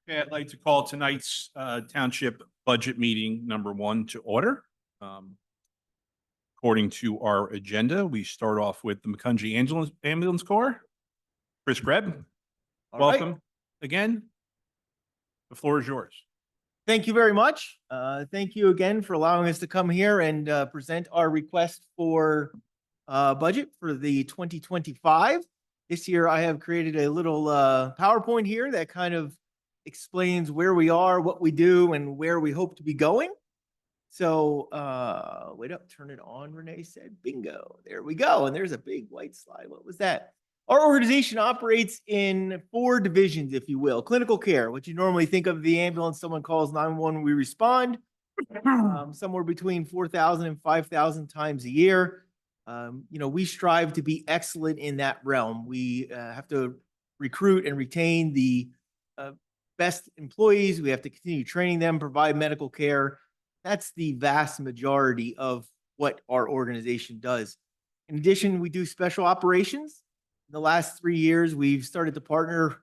Okay, I'd like to call tonight's township budget meeting #1 to order. Um, According to our agenda, we start off with the McCungy Ambulance Corps. Chris Greb, All right. welcome again. The floor is yours. Thank you very much. Thank you again for allowing us to come here and present our request for budget for the 2025. This year, I have created a little PowerPoint here that kind of explains where we are, what we do, and where we hope to be going. So wait up, turn it on, Renee said. Bingo. There we go. And there's a big white slide. What was that? Our organization operates in 4 divisions, if you will. Clinical care, what you normally think of the ambulance, someone calls 911, we respond. Somewhere between 4,000 and 5,000 times a year. We strive to be excellent in that realm. We have to recruit and retain the best employees. We have to continue training them, provide medical care. That's the vast majority of what our organization does. In addition, we do special operations. In the last 3 years, we've started to partner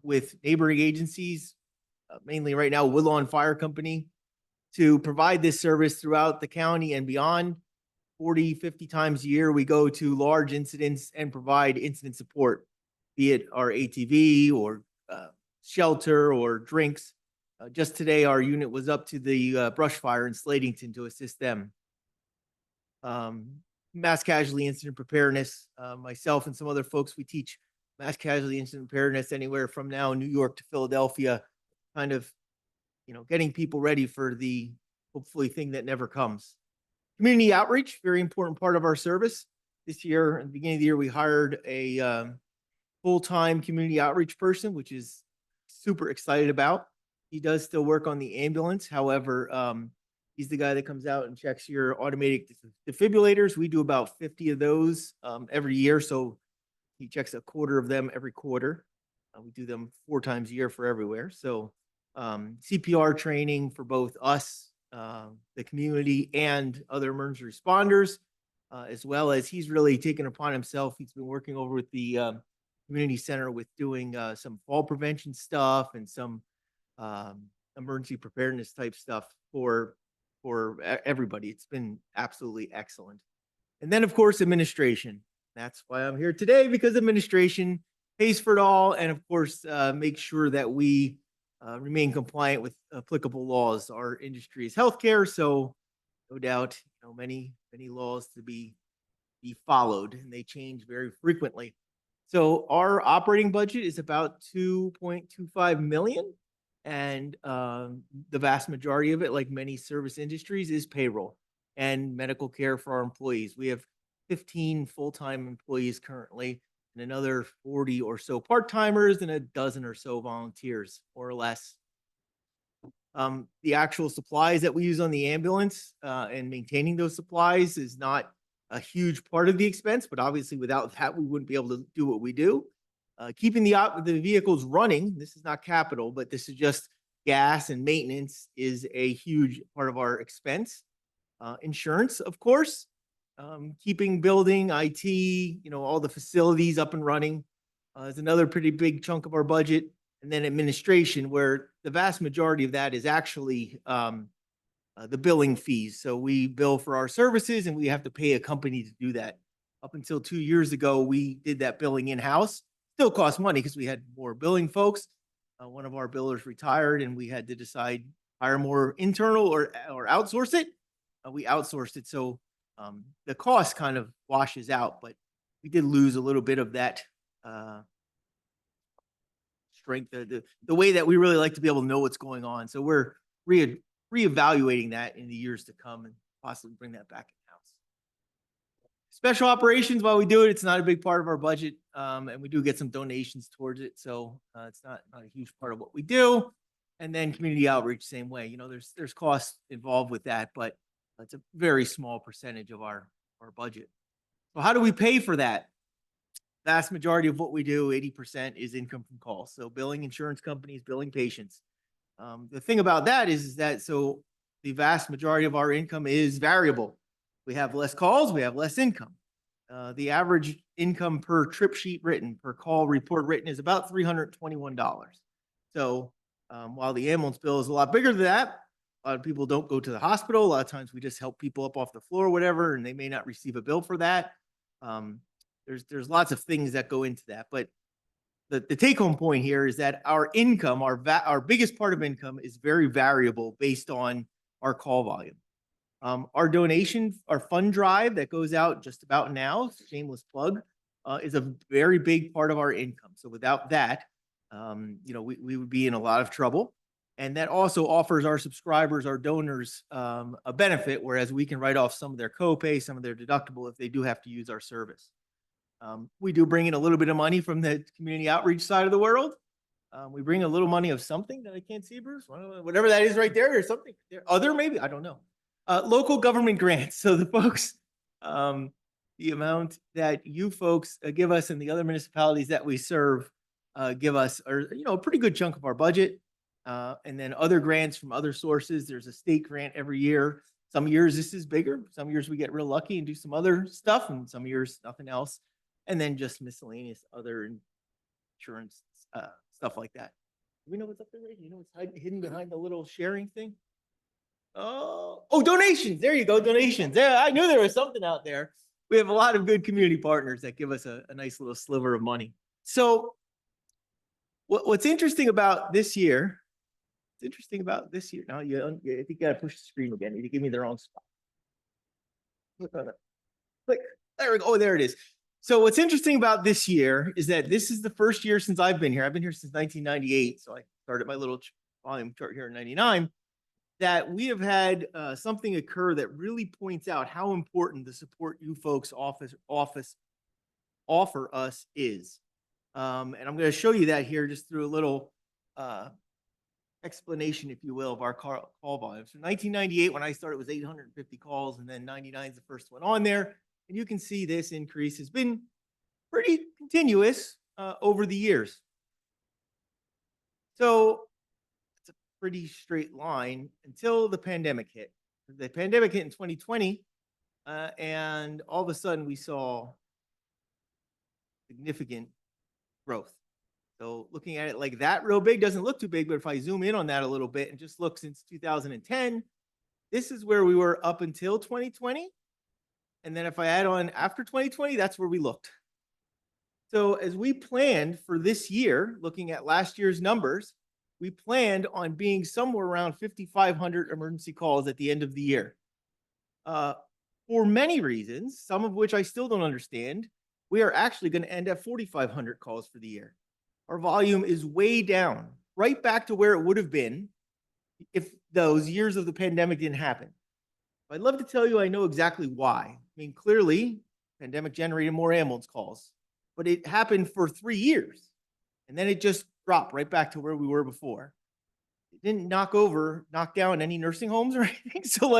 with neighboring agencies, mainly right now, Woodlawn Fire Company, to provide this service throughout the county and beyond. 40, 50 times a year, we go to large incidents and provide incident support, be it our ATV or shelter or drinks. Just today, our unit was up to the brush fire in Slatington to assist them. Mass casualty incident preparedness. Myself and some other folks, we teach mass casualty incident preparedness anywhere from now New York to Philadelphia, kind of, getting people ready for the hopefully thing that never comes. Community outreach, very important part of our service. This year, at the beginning of the year, we hired a full-time community outreach person, which is super excited about. He does still work on the ambulance. However, he's the guy that comes out and checks your automatic defibrillators. We do about 50 of those every year. So he checks a quarter of them every quarter. We do them 4 times a year for everywhere. So CPR training for both us, the community, and other emergency responders, as well as he's really taken upon himself. He's been working over with the community center with doing some fall prevention stuff and some emergency preparedness type stuff for everybody. It's been absolutely excellent. And then, of course, administration. That's why I'm here today, because administration pays for it all, and of course, make sure that we remain compliant with applicable laws. Our industry is healthcare, so no doubt, many laws to be followed, and they change very frequently. So our operating budget is about 2.25 million. And the vast majority of it, like many service industries, is payroll and medical care for our employees. We have 15 full-time employees currently, and another 40 or so part-timers and a dozen or so volunteers, more or less. The actual supplies that we use on the ambulance and maintaining those supplies is not a huge part of the expense, but obviously without that, we wouldn't be able to do what we do. Keeping the vehicles running, this is not capital, but this is just gas and maintenance, is a huge part of our expense. Insurance, of course, keeping building, IT, all the facilities up and running is another pretty big chunk of our budget. And then administration, where the vast majority of that is actually the billing fees. So we bill for our services and we have to pay a company to do that. Up until 2 years ago, we did that billing in-house. Still cost money because we had more billing folks. One of our billers retired and we had to decide hire more internal or outsource it. We outsourced it. So the cost kind of washes out, but we did lose a little bit of that strength, the way that we really like to be able to know what's going on. So we're reevaluating that in the years to come and possibly bring that back in-house. Special operations, while we do it, it's not a big part of our budget, and we do get some donations towards it, so it's not a huge part of what we do. And then community outreach, same way. There's costs involved with that, but it's a very small percentage of our budget. So how do we pay for that? Vast majority of what we do, 80%, is income from calls. So billing insurance companies, billing patients. The thing about that is that so the vast majority of our income is variable. We have less calls, we have less income. The average income per trip sheet written, per call report written, is about $321. So While the ambulance bill is a lot bigger than that, a lot of people don't go to the hospital. A lot of times we just help people up off the floor or whatever, and they may not receive a bill for that. There's lots of things that go into that, but the take home point here is that our income, our biggest part of income is very variable based on our call volume. Our donation, our fund drive that goes out just about now, shameless plug, is a very big part of our income. So without that, we would be in a lot of trouble. And that also offers our subscribers, our donors, a benefit, whereas we can write off some of their copay, some of their deductible if they do have to use our service. We do bring in a little bit of money from the community outreach side of the world. We bring a little money of something that I can't see, Bruce, whatever that is right there or something. Other maybe, I don't know. Local government grants. So the folks, the amount that you folks give us and the other municipalities that we serve give us are, a pretty good chunk of our budget. And then other grants from other sources. There's a state grant every year. Some years this is bigger. Some years we get real lucky and do some other stuff, and some years nothing else. And then just miscellaneous other insurance stuff like that. Do we know what's up there, Ray? You know what's hidden behind the little sharing thing? Oh, donations. There you go, donations. Yeah, I knew there was something out there. We have a lot of good community partners that give us a nice little sliver of money. So what's interesting about this year, now I think you got to push the screen again. You give me the wrong spot. Click on it. Click. There we go. Oh, there it is. So what's interesting about this year is that this is the first year since I've been here. I've been here since 1998. So I started my little volume chart here in 99, that we have had something occur that really points out how important the support you folks offer us is. And I'm going to show you that here just through a little explanation, if you will, of our call volume. So 1998, when I started, it was 850 calls, and then 99 is the first one on there. And you can see this increase has been pretty continuous over the years. So it's a pretty straight line until the pandemic hit. The pandemic hit in 2020, and all of a sudden we saw significant growth. So looking at it like that real big doesn't look too big, but if I zoom in on that a little bit and just look since 2010, this is where we were up until 2020. And then if I add on after 2020, that's where we looked. So as we planned for this year, looking at last year's numbers, we planned on being somewhere around 5,500 emergency calls at the end of the year. For many reasons, some of which I still don't understand, we are actually going to end at 4,500 calls for the year. Our volume is way down, right back to where it would have been if those years of the pandemic didn't happen. I'd love to tell you I know exactly why. I mean, clearly, pandemic generated more ambulance calls, but it happened for 3 years, and then it just dropped right back to where we were before. It didn't knock down any nursing homes or anything. So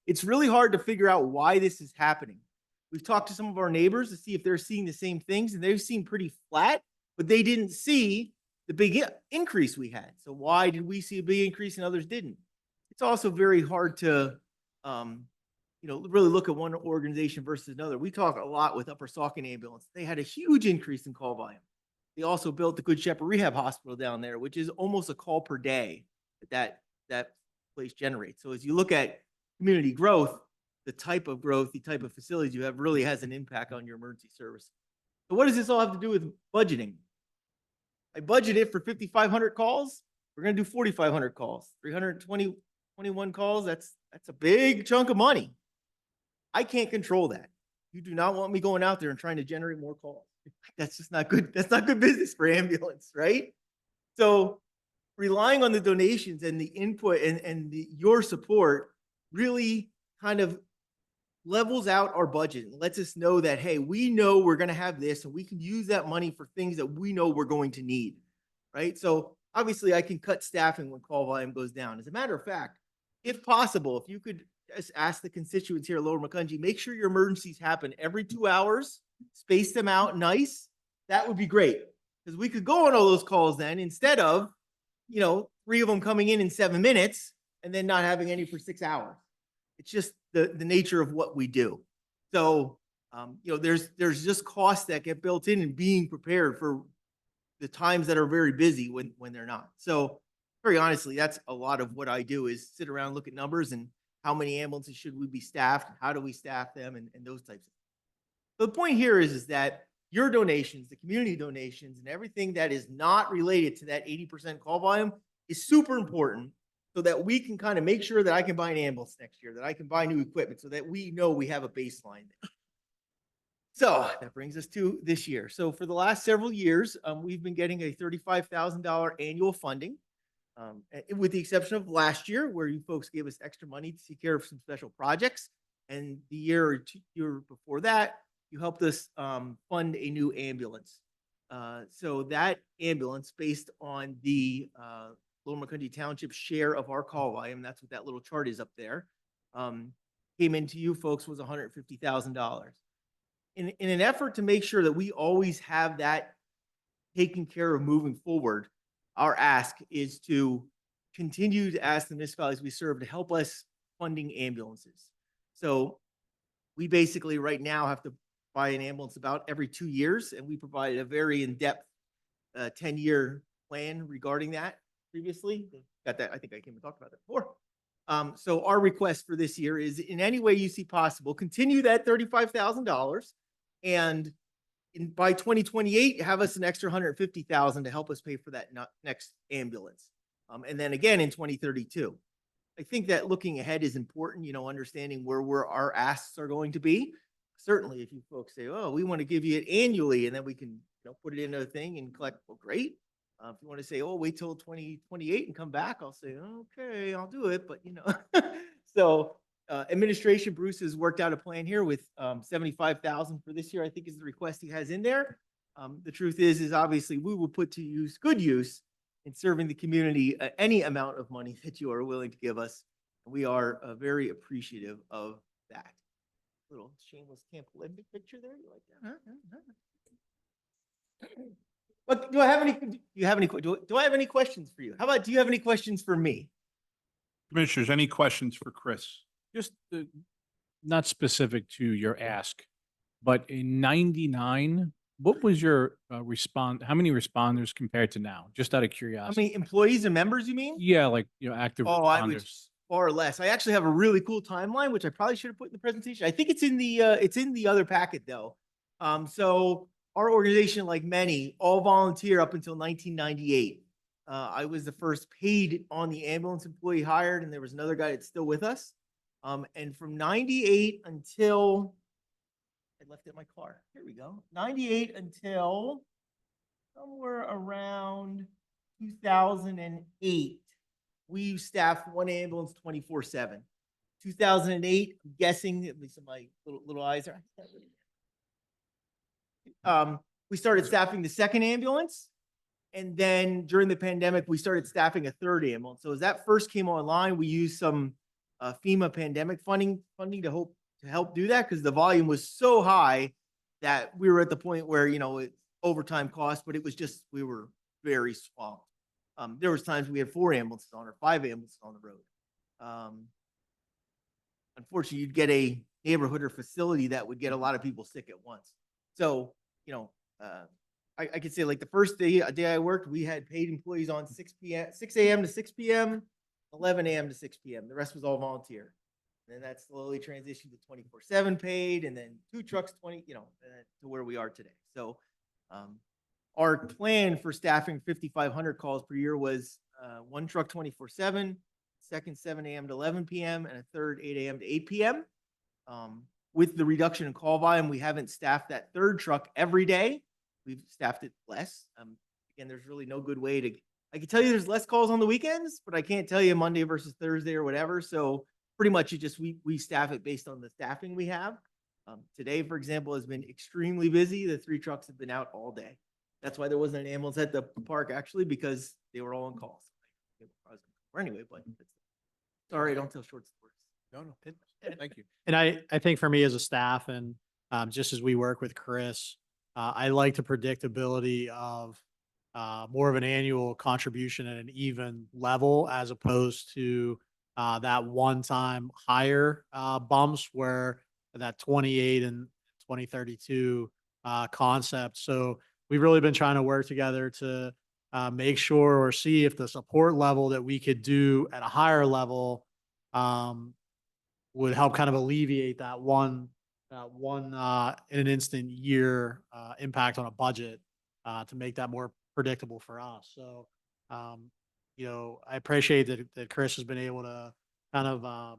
it's really hard to figure out why this is happening. We've talked to some of our neighbors to see if they're seeing the same things, and they've seen pretty flat, but they didn't see the big increase we had. So why did we see a big increase and others didn't? It's also very hard to really look at one organization versus another. We talk a lot with Upper Saucon Ambulance. They had a huge increase in call volume. They also built the Good Shepherd Rehab Hospital down there, which is almost a call per day that place generates. So as you look at community growth, the type of facilities you have really has an impact on your emergency service. So what does this all have to do with budgeting? I budgeted for 5,500 calls. We're going to do 4,500 calls, 321 calls. That's a big chunk of money. I can't control that. You do not want me going out there and trying to generate more calls. That's just not good. That's not good business for ambulance, right? So relying on the donations and the input and your support really kind of levels out our budget and lets us know that, hey, we know we're going to have this and we can use that money for things that we know we're going to need, right? So obviously I can cut staffing when call volume goes down. As a matter of fact, if possible, if you could just ask the constituents here at Lower Macungie, make sure your emergencies happen every 2 hours, space them out nice. That would be great, because we could go on all those calls then instead of, 3 of them coming in 7 minutes and then not having any for 6 hours. It's just the nature of what we do. So, there's just costs that get built in and being prepared for the times that are very busy when they're not. So very honestly, that's a lot of what I do is sit around, look at numbers and how many ambulances should we be staffed? How do we staff them and those types of things. So the point here is that your donations, the community donations and everything that is not related to that 80% call volume is super important so that we can kind of make sure that I can buy an ambulance next year, that I can buy new equipment so that we know we have a baseline there. So that brings us to this year. So for the last several years, we've been getting a $35,000 annual funding, with the exception of last year, where you folks gave us extra money to take care of some special projects. And the year before that, you helped us fund a new ambulance. So that ambulance, based on the Lower Macungie Township share of our call volume, that's what that little chart is up there, came into you folks was $150,000. In an effort to make sure that we always have that taken care of moving forward, our ask is to continue to ask the municipalities we serve to help us funding ambulances. So we basically right now have to buy an ambulance about every 2 years, and we provided a very in-depth 10-year plan regarding that previously. Got that? I think I came and talked about that before. So our request for this year is, in any way you see possible, continue that $35,000, and by 2028, have us an extra $150,000 to help us pay for that next ambulance. And then again in 2032. I think that looking ahead is important, understanding where our asks are going to be. Certainly, if you folks say, oh, we want to give you it annually, and then we can put it into a thing and collect, well, great. If you want to say, oh, wait till 2028 and come back, I'll say, okay, I'll do it. But, so administration, Bruce has worked out a plan here with $75,000 for this year, I think is the request he has in there. The truth is obviously we will put to good use in serving the community any amount of money that you are willing to give us. We are very appreciative of that. Little shameless Camp Olympic picture there. You like that? Huh? But do I have any questions for you? How about, do you have any questions for me? Commissioners, any questions for Chris? Just not specific to your ask, but in 99, what was your how many responders compared to now? Just out of How curiosity. many employees and members you mean? Yeah, like, active Oh, I would responders. far less. I actually have a really cool timeline, which I probably should have put in the presentation. I think it's in the other packet though. So our organization, like many, all volunteer up until 1998. I was the first paid on the ambulance employee hired, and there was another guy that's still with us. And from 98 until, I left it in my car. Here we go. 98 until somewhere around 2008. We staffed one ambulance 24/7. 2008, I'm guessing, at least my little eyes are. We started staffing the second ambulance. And then during the pandemic, we started staffing a third ambulance. So as that first came online, we used some FEMA pandemic funding to help do that, because the volume was so high that we were at the point where, it's overtime cost, but it was just, we were very swamped. There was times we had 4 ambulances on or 5 ambulances on the road. Unfortunately, you'd get a neighborhood or facility that would get a lot of people sick at once. So, I could say, like, the first day I worked, we had paid employees on 6 a.m. to 6 p.m., 11 a.m. to 6 p.m. The rest was all volunteer. And then that slowly transitioned to 24/7 paid, and then 2 trucks, to where we are today. So, our plan for staffing 5,500 calls per year was 1 truck 24/7, second 7 a.m. to 11 p.m., and a third 8 a.m. to 8 p.m. With the reduction in call volume, we haven't staffed that third truck every day. We've staffed it less. Again, there's really no good way to, I can tell you there's less calls on the weekends, but I can't tell you Monday versus Thursday or whatever. So pretty much we staff it based on the staffing we have. Today, for example, has been extremely busy. The 3 trucks have been out all day. That's why there wasn't an ambulance at the park, actually, because they were all on calls. Or anyway, but sorry, I don't tell short stories. No, thank you. And I think for me as a staff, and just as we work with Chris, I like the predictability of more of an annual contribution at an even level, as opposed to that one-time higher bumps where that 28 and 2032 concept. So we've really been trying to work together to make sure or see if the support level that we could do at a higher level would help kind of alleviate that one in an instant year impact on a budget to make that more predictable for us. So, I appreciate that Chris has been able to kind of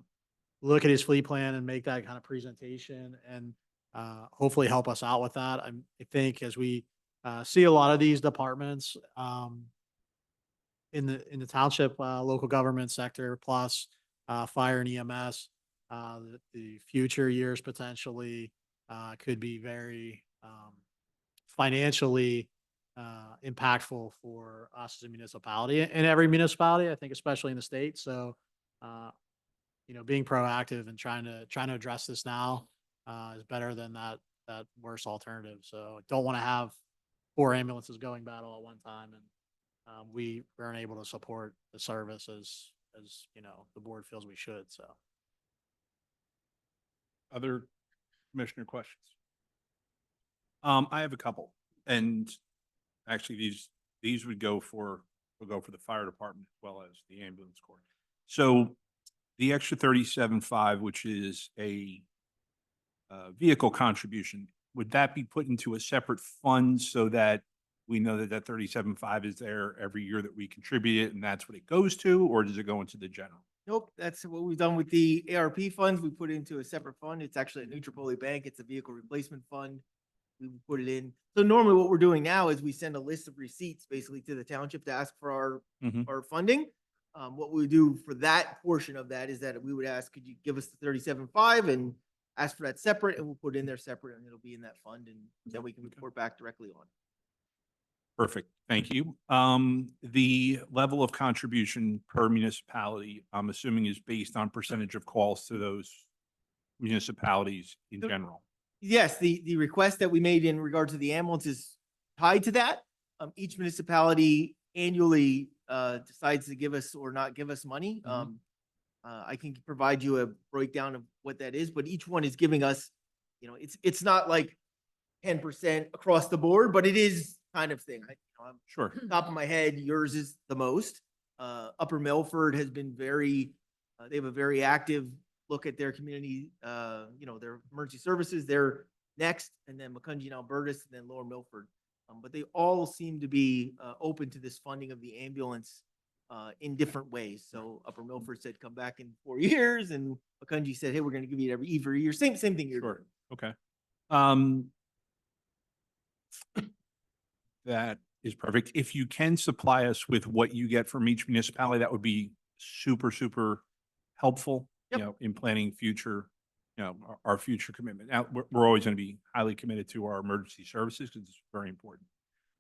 look at his fleet plan and make that kind of presentation and hopefully help us out with that. I think as we see a lot of these departments in the township local government sector, plus fire and EMS, the future years potentially could be very financially impactful for us as a municipality and every municipality, I think, especially in the state. So, being proactive and trying to address this now is better than that worse alternative. So, don't want to have 4 ambulances going battle at one time, and we weren't able to support the service as the board feels we should. So. Other commissioner questions? I have a couple, and actually these will go for the fire department as well as the ambulance corps. So the extra 37.5, which is a vehicle contribution, would that be put into a separate fund so that we know that 37.5 is there every year that we contribute it and that's what it goes to, or does it go into the general? Nope, that's what we've done with the ARP funds. We put it into a separate fund. It's actually at New Tripoli Bank. It's a vehicle replacement fund. We would put it in. So normally what we're doing now is we send a list of receipts basically to the township to ask for our funding. What we do for that portion of that is that we would ask, could you give us the 37.5 and ask for that separate, and we'll put it in there separate, and it'll be in that fund, and then we can report back directly on. Perfect. Thank you. The level of contribution per municipality, I'm assuming, is based on percentage of calls to those municipalities in general. Yes, the request that we made in regard to the ambulance is tied to that. Each municipality annually decides to give us or not give us money. I can provide you a breakdown of what that is, but each one is giving us, it's not like 10% across the board, but it is kind of thing. I'm Sure. top of my head, yours is the most. Upper Milford has been they have a very active look at their community, their emergency services. They're next, and then Macungie and Albertus, and then Lower Milford. But they all seem to be open to this funding of the ambulance in different ways. So Upper Milford said, come back in 4 years, and Macungie said, hey, we're going to give you it every year. Same thing you're doing. Okay. That is perfect. If you can supply us with what you get from each municipality, that would be super, super helpful, Yep. in planning future, our future commitment. Now, we're always going to be highly committed to our emergency services because it's very important.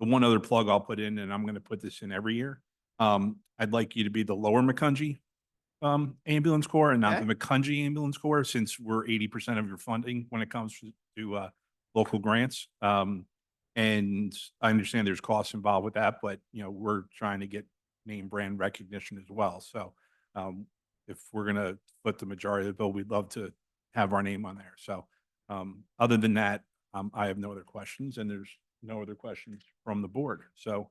The one other plug I'll put in, and I'm going to put this in every year, I'd like you to be the Lower Macungie ambulance corps and not the Macungie ambulance corps, since we're 80% of your funding when it comes to local grants. And I understand there's costs involved with that, but we're trying to get name brand recognition as well. So if we're going to put the majority of the bill, we'd love to have our name on there. So other than that, I have no other questions, and there's no other questions from the board. So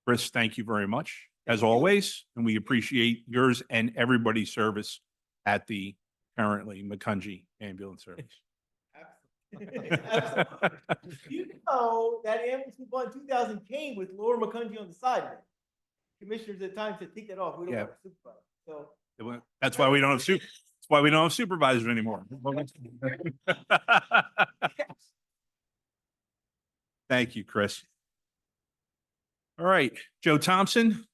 Chris, thank you very much as always. And we appreciate yours and everybody's service at the currently Macungie Ambulance Service. Absolutely. That ambulance we bought in 2000 came with Lower Macungie on the side of it. Commissioners at times said, take that off. We don't want to supervise. So that's why we don't have that's why we don't have supervisors anymore. Thank you, Chris. All right, Joe Thompson.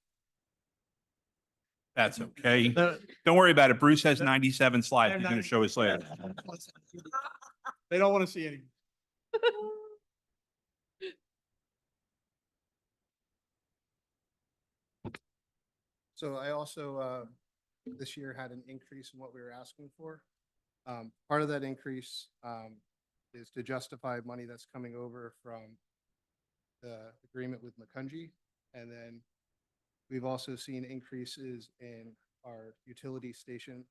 That's okay. Don't worry about it. Bruce has 97 slides. He's going to show us later. They don't want to see any. So I also, this year had an increase in what we were asking for. Part of that increase is to justify money that's coming over from the agreement with Macungie. And then we've also seen increases in our utility station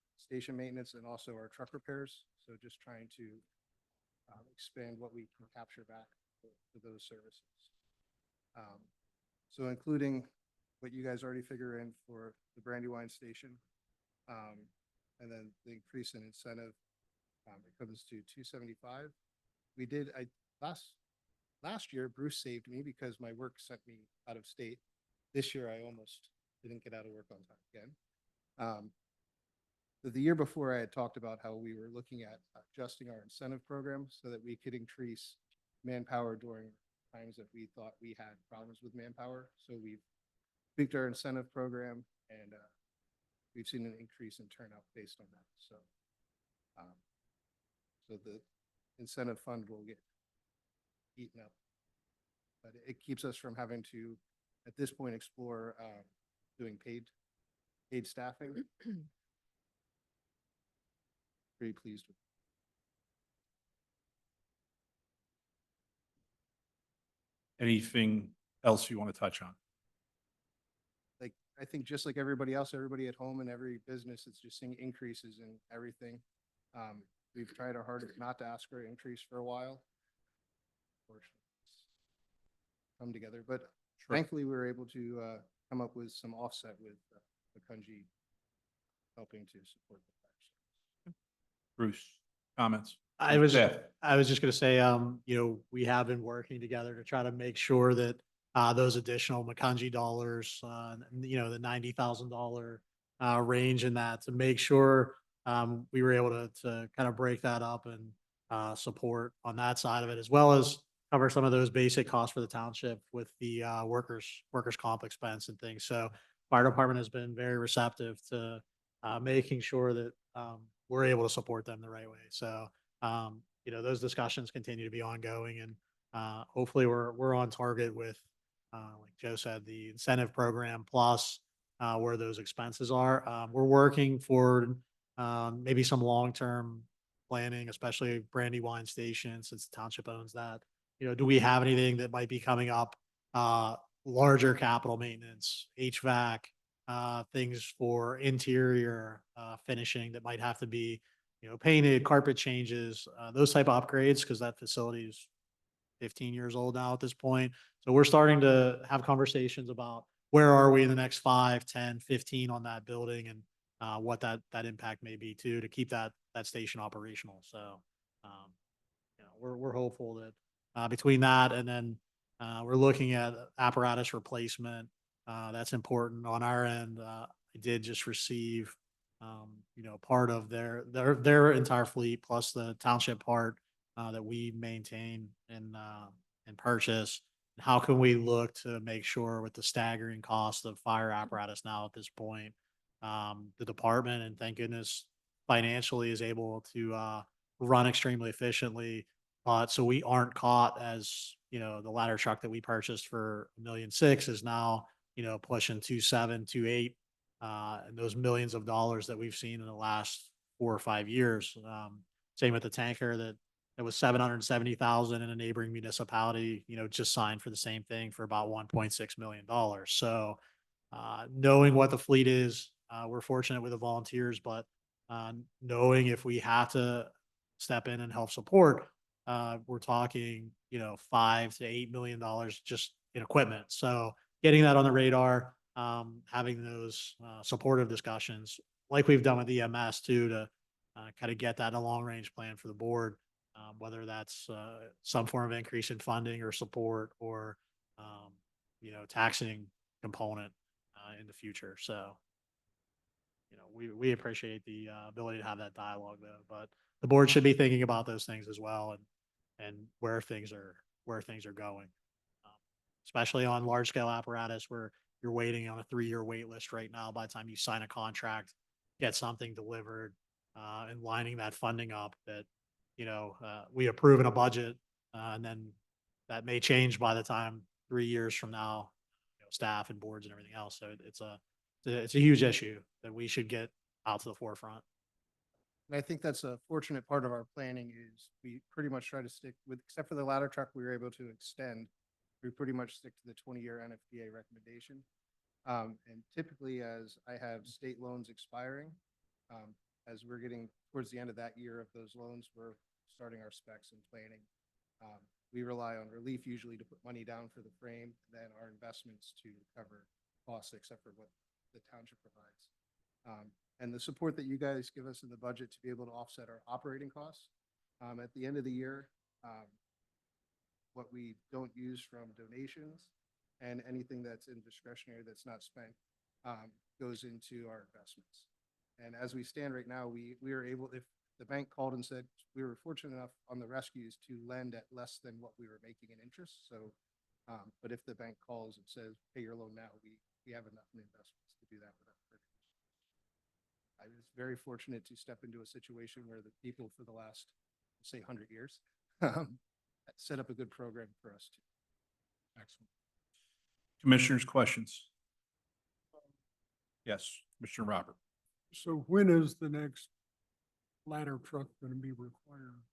maintenance and also our truck repairs. So just trying to expand what we can capture back for those services. So including what you guys already figure in for the Brandywine station. And then the increase in incentive, it comes to 275. We did, last year, Bruce saved me because my work sent me out of state. This year, I almost didn't get out of work on time again. The year before, I had talked about how we were looking at adjusting our incentive program so that we could increase manpower during times that we thought we had problems with manpower. So we've tweaked our incentive program, and we've seen an increase in turnout based on that. So the incentive fund will get eaten up, but it keeps us from having to, at this point, explore doing paid staffing. Pretty pleased with. Anything else you want to touch on? Like, I think just like everybody else, everybody at home and every business, it's just seeing increases in everything. We've tried our hardest not to ask for an increase for a while. Unfortunately, it's come together, but Sure. thankfully we were able to come up with some offset with Macungie helping to support the tax. Bruce, comments? I was Staff. just gonna say, we have been working together to try to make sure that those additional Macungie dollars, the $90,000 range in that, to make sure we were able to kind of break that up and support on that side of it, as well as cover some of those basic costs for the township with the workers' comp expense and things. So fire department has been very receptive to making sure that we're able to support them the right way. So those discussions continue to be ongoing, and hopefully we're on target with, like Joe said, the incentive program plus where those expenses are. We're working for maybe some long-term planning, especially Brandywine Station, since the township owns that. Do we have anything that might be coming up? Larger capital maintenance, HVAC, things for interior finishing that might have to be, painted, carpet changes, those type of upgrades, because that facility is 15 years old now at this point. So we're starting to have conversations about where are we in the next 5, 10, 15 on that building, and what that impact may be too, to keep that station operational. So, we're hopeful that between that and then we're looking at apparatus replacement. That's important on our end. I did just receive, part of their entire fleet plus the township part that we maintain and purchase. How can we look to make sure, with the staggering cost of fire apparatus now at this point, the department, and thank goodness financially, is able to run extremely efficiently. So we aren't caught as, the ladder truck that we purchased for $1.6 million is now, pushing 2.7, 2.8, and those millions of dollars that we've seen in the last 4 or 5 years. Same with the tanker that was 770,000 in a neighboring municipality, just signed for the same thing for about $1.6 million. So knowing what the fleet is, we're fortunate with the volunteers, but knowing if we have to step in and help support, we're talking, $5 to $8 million just in equipment. So getting that on the radar, having those supportive discussions like we've done with EMS too, to kind of get that in a long range plan for the board, whether that's some form of increase in funding or support, or taxing component in the future. So we appreciate the ability to have that dialogue though, but the board should be thinking about those things as well, and where things are going, especially on large scale apparatus where you're waiting on a 3-year wait list right now. By the time you sign a contract, get something delivered, and lining that funding up, that we approve in a budget, and then that may change by the time 3 years from now, staff and boards and everything else. So it's a huge issue that we should get out to the forefront. And I think that's a fortunate part of our planning, is we pretty much try to stick with, except for the ladder truck we were able to extend, we pretty much stick to the 20-year NFPA recommendation. And typically, as I have state loans expiring, as we're getting towards the end of that year of those loans, we're starting our specs and planning. We rely on relief usually to put money down for the frame, then our investments to cover costs except for what the township provides. And the support that you guys give us in the budget to be able to offset our operating costs. At the end of the year, what we don't use from donations and anything that's in discretionary that's not spent goes into our investments. And as we stand right now, we are able, if the bank called and said, we were fortunate enough on the rescues to lend at less than what we were making in interest. So, but if the bank calls and says, pay your loan now, we have enough in investments to do that without hurting. I was very fortunate to step into a situation where the people for the last, say, 100 years set up a good program for us too. Excellent. Commissioners, questions? Yes, Commissioner Robert. So when is the next ladder truck going to be required?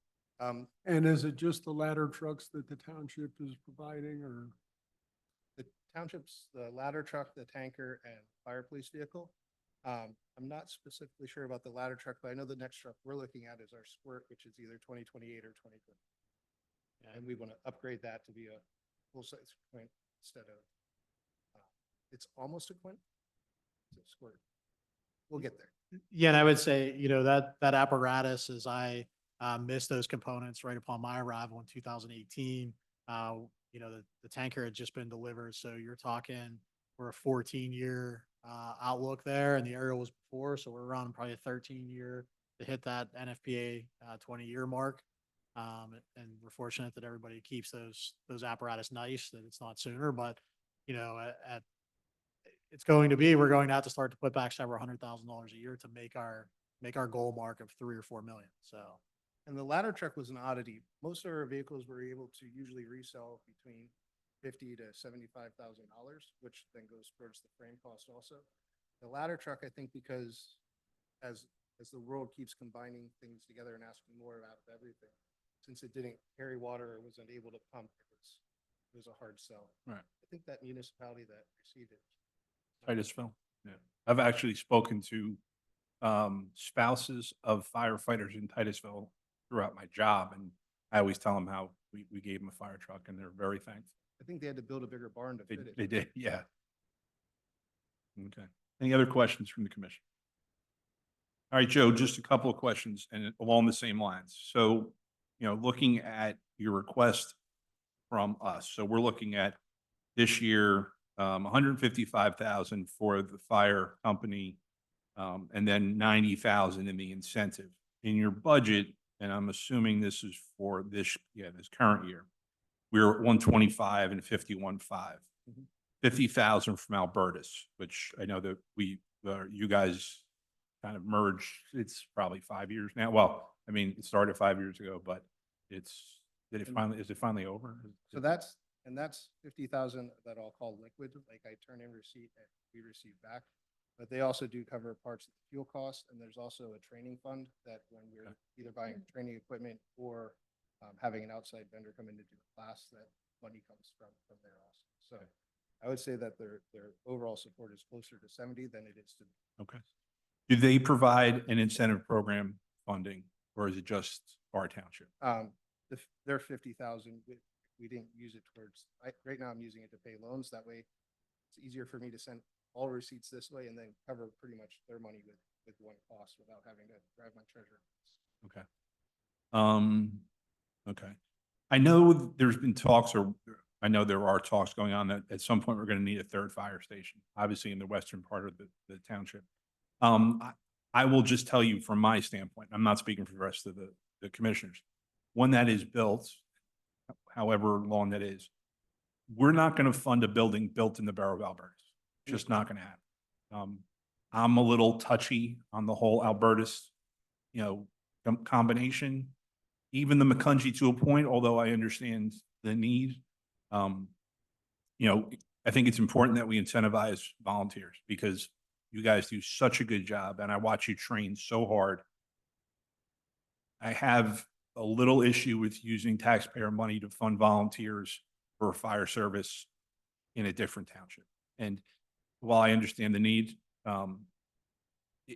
And And is it just the ladder trucks that the township is providing, or? the township's, the ladder truck, the tanker, and fire police vehicle. I'm not specifically sure about the ladder truck, but I know the next truck we're looking at is our Squirt, which is either 2028 or 2020. And we want to upgrade that to be a full-size Quint instead of, it's almost a Quint. It's a Squirt. We'll get there. Yeah, and I would say, that apparatus, as I missed those components right upon my arrival in 2018. The tanker had just been delivered, so you're talking we're a 14-year outlook there, and the aerial was before, so we're around probably a 13-year to hit that NFPA 20-year mark. And we're fortunate that everybody keeps those apparatus nice, that it's not sooner, but we're going to have to start to put back several $100,000 a year to make our goal mark of 3 or 4 million. So, And the ladder truck was an oddity. Most of our vehicles were able to usually resell between $50,000 to $75,000, which then goes towards the frame cost also. The ladder truck, I think, because as the world keeps combining things together and asking more out of everything, since it didn't carry water or wasn't able to pump, it was a hard sell. Right. I think that municipality that received it. Titusville. Yeah. I've actually spoken to spouses of firefighters in Titusville throughout my job, and I always tell them how we gave them a fire truck, and they're very thankful. I think they had to build a bigger barn to fit it. They did, yeah. Okay. Any other questions from the commission? All right, Joe, just a couple of questions and along the same lines. So, looking at your request from us, so we're looking at this year, 155,000 for the fire company, and then 90,000 in the incentive. In your budget, and I'm assuming this is for this current year, we're at 125 and 51.5. Mhm. 50,000 from Albertus, which I know that you guys kind of merged. It's probably 5 years now. Well, I mean, it started 5 years ago, but is it finally over? So that's 50,000 that I'll call liquid, like I turn in receipt and we receive back. But they also do cover parts of the fuel cost, and there's also a training fund that when we're either buying training equipment or having an outside vendor come in to do a class, that money comes from there also. So I would say that their overall support is closer to 70 than it is to. Okay. Do they provide an incentive program funding, or is it just our township? Their 50,000, we didn't use it towards, right now I'm using it to pay loans. That way it's easier for me to send all receipts this way and then cover pretty much their money with one cost without having to drive my treasurer. Okay. Okay. I know there's been talks, or I know there are talks going on that at some point we're going to need a third fire station, obviously in the western part of the township. I will just tell you from my standpoint, I'm not speaking for the rest of the commissioners. When that is built, however long that is, we're not going to fund a building built in the borough of Albertus. Just not going to happen. I'm a little touchy on the whole Albertus, combination. Even the McCungy to a point, although I understand the need. I think it's important that we incentivize volunteers because you guys do such a good job, and I watch you train so hard. I have a little issue with using taxpayer money to fund volunteers for fire service in a different township. And while I understand the need,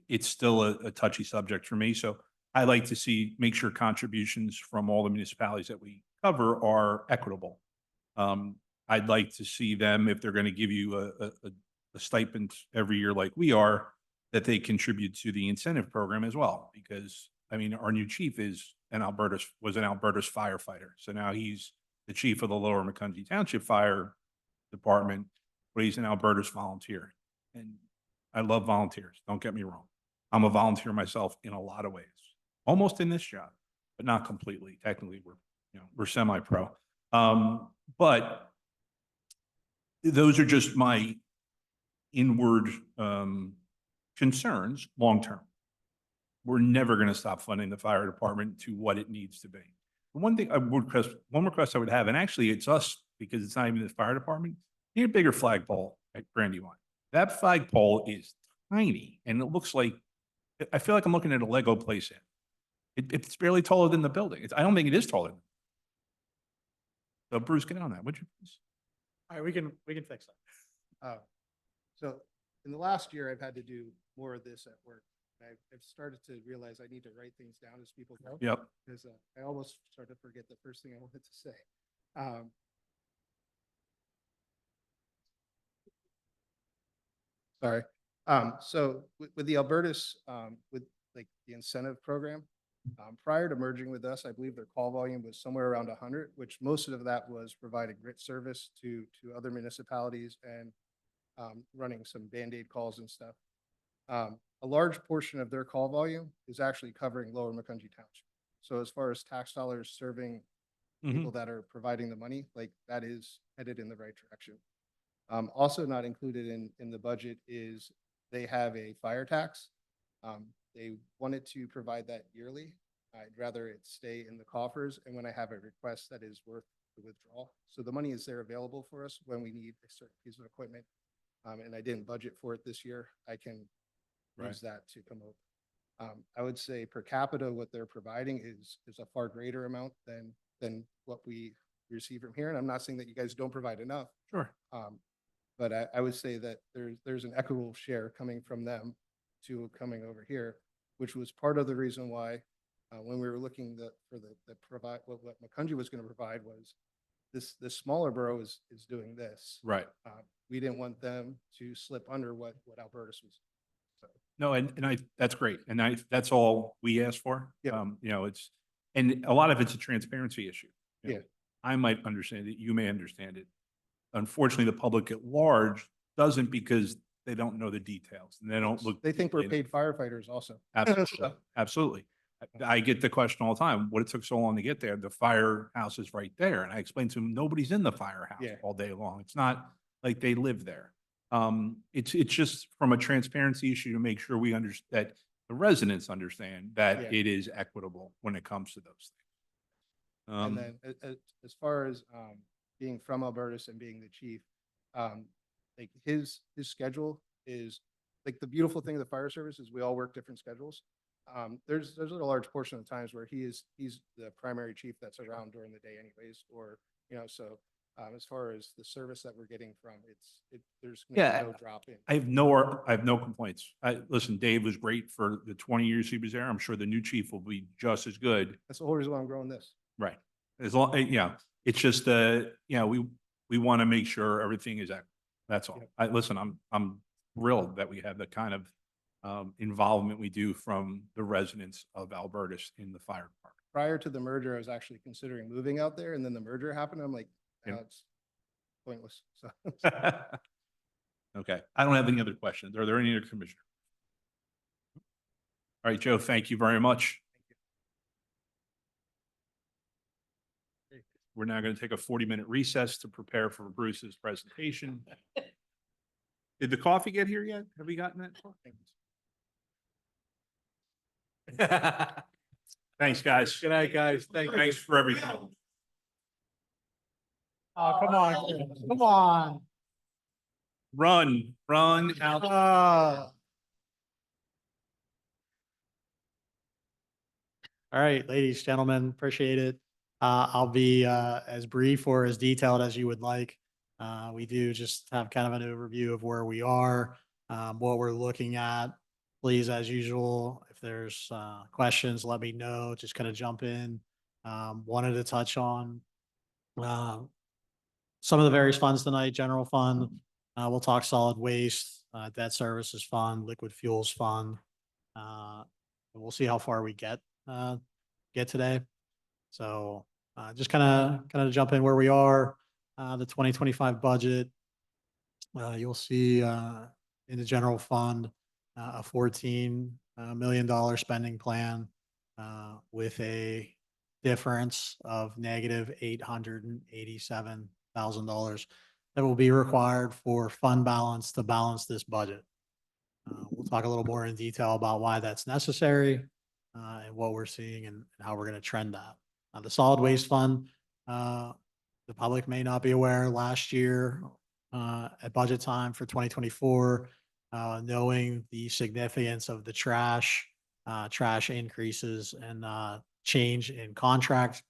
it's still a touchy subject for me. So I like to make sure contributions from all the municipalities that we cover are equitable. I'd like to see them, if they're going to give you a stipend every year like we are, that they contribute to the incentive program as well. Because, I mean, our new chief was an Alberta's firefighter. So now he's the chief of the Lower Macungie Township Fire Department, but he's an Alberta's volunteer. And I love volunteers, don't get me wrong. I'm a volunteer myself in a lot of ways, almost in this job, but not completely. Technically, we're semi-pro. But those are just my inward concerns long-term. We're never going to stop funding the fire department to what it needs to be. One request I would have, and actually it's us because it's not even the fire department, need a bigger flagpole at Brandywine. That flagpole is tiny and it looks like, I feel like I'm looking at a Lego playset. It's barely taller than the building. I don't think it is taller. So Bruce, get on that, would you please? All right, we can fix that. So in the last year, I've had to do more of this at work. I've started to realize I need to write things down as people go. Yep. Because I almost started to forget the first thing I wanted to say. Sorry. So with the Albertus, with like the incentive program, prior to merging with us, I believe their call volume was somewhere around 100, which most of that was providing grit service to other municipalities and running some Band-Aid calls and stuff. A large portion of their call volume is actually covering Lower Macungie Township. So as far as tax dollars serving people that are providing the money, like that is headed in the right direction. Also not included in the budget is they have a fire tax. They wanted to provide that yearly. I'd rather it stay in the coffers and when I have a request that is worth the withdrawal. So the money is there available for us when we need a certain piece of equipment. And I didn't budget for it this year. I can use that to come over. I would say per capita, what they're providing is a far greater amount than what we receive from here. And I'm not saying that you guys don't provide enough. Sure. But I would say that there's an equitable share coming from them to coming over here, which was part of the reason why when we were looking for the provide what Macungie was going to provide was this smaller borough is doing this. Right. We didn't want them to slip under what Albertus was. So. No, and that's great. And that's all we asked for. Yeah. And a lot of it's a transparency issue. Yeah. I might understand it. You may understand it. Unfortunately, the public at large doesn't because they don't know the details and they don't look. They think we're paid firefighters also. Absolutely. Absolutely. I get the question all the time, what it took so long to get there. The firehouse is right there. And I explained to them, nobody's in the firehouse all day long. It's not like they live there. It's just from a transparency issue to make sure we understand that the residents understand that it is equitable when it comes to those things. And then as far as being from Albertus and being the chief, like his schedule is like the beautiful thing of the fire service is we all work different schedules. There's a large portion of the times where he's the primary chief that's around during the day anyways, or, so as far as the service that we're getting from, there's no drop in. I have no complaints. Listen, Dave was great for the 20 years he was there. I'm sure the new chief will be just as good. That's the whole reason why I'm growing this. Right. As long, it's just, we want to make sure everything is equitable. That's all. Listen, I'm thrilled that we have the kind of involvement we do from the residents of Albertus in the fire department. Prior to the merger, I was actually considering moving out there, and then the merger happened. I'm like, it's pointless. So. Okay. I don't have any other questions. Are there any other commissioners? All right, Joe, thank you very much. We're now going to take a 40-minute recess to prepare for Bruce's presentation. Did the coffee get here yet? Have we gotten that? Thanks, guys. Good night, guys. Thanks for everything. Oh, come on. Come on. Run out. All right, ladies, gentlemen, appreciate it. I'll be as brief or as detailed as you would like. We do just have kind of an overview of where we are, what we're looking at. Please, as usual, if there's questions, let me know. Just kind of jump in. Wanted to touch on some of the various funds tonight, general fund, We'll talk solid waste, debt services fund, liquid fuels fund. And we'll see how far we get today. So, just kind of jump in where we are, the 2025 budget. You'll see, in the general fund, a $14 million spending plan, with a difference of negative $887,000 that will be required for fund balance to balance this budget. We'll talk a little more in detail about why that's necessary, and what we're seeing and how we're going to trend that. The solid waste fund, the public may not be aware, last year, at budget time for 2024, knowing the significance of the trash increases and change in contract,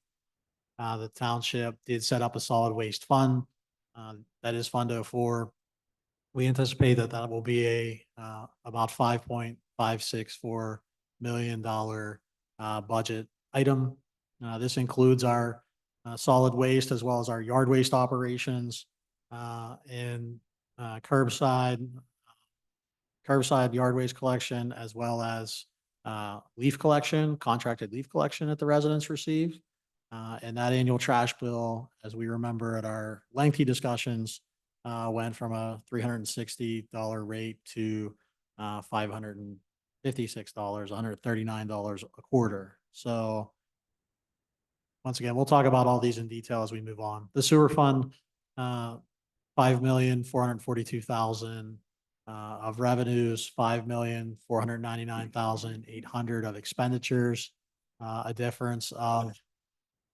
the township did set up a solid waste fund. That is Fund 04. We anticipate that that will be about $5.564 million budget item. This includes our solid waste as well as our yard waste operations, and curbside yard waste collection, as well as leaf collection, contracted leaf collection that the residents receive. And that annual trash bill, as we remember at our lengthy discussions, went from a $360 rate to $556, $139 a quarter. So once again, we'll talk about all these in detail as we move on. The sewer fund, $5,442,000 of revenues, $5,499,800 of expenditures, a difference of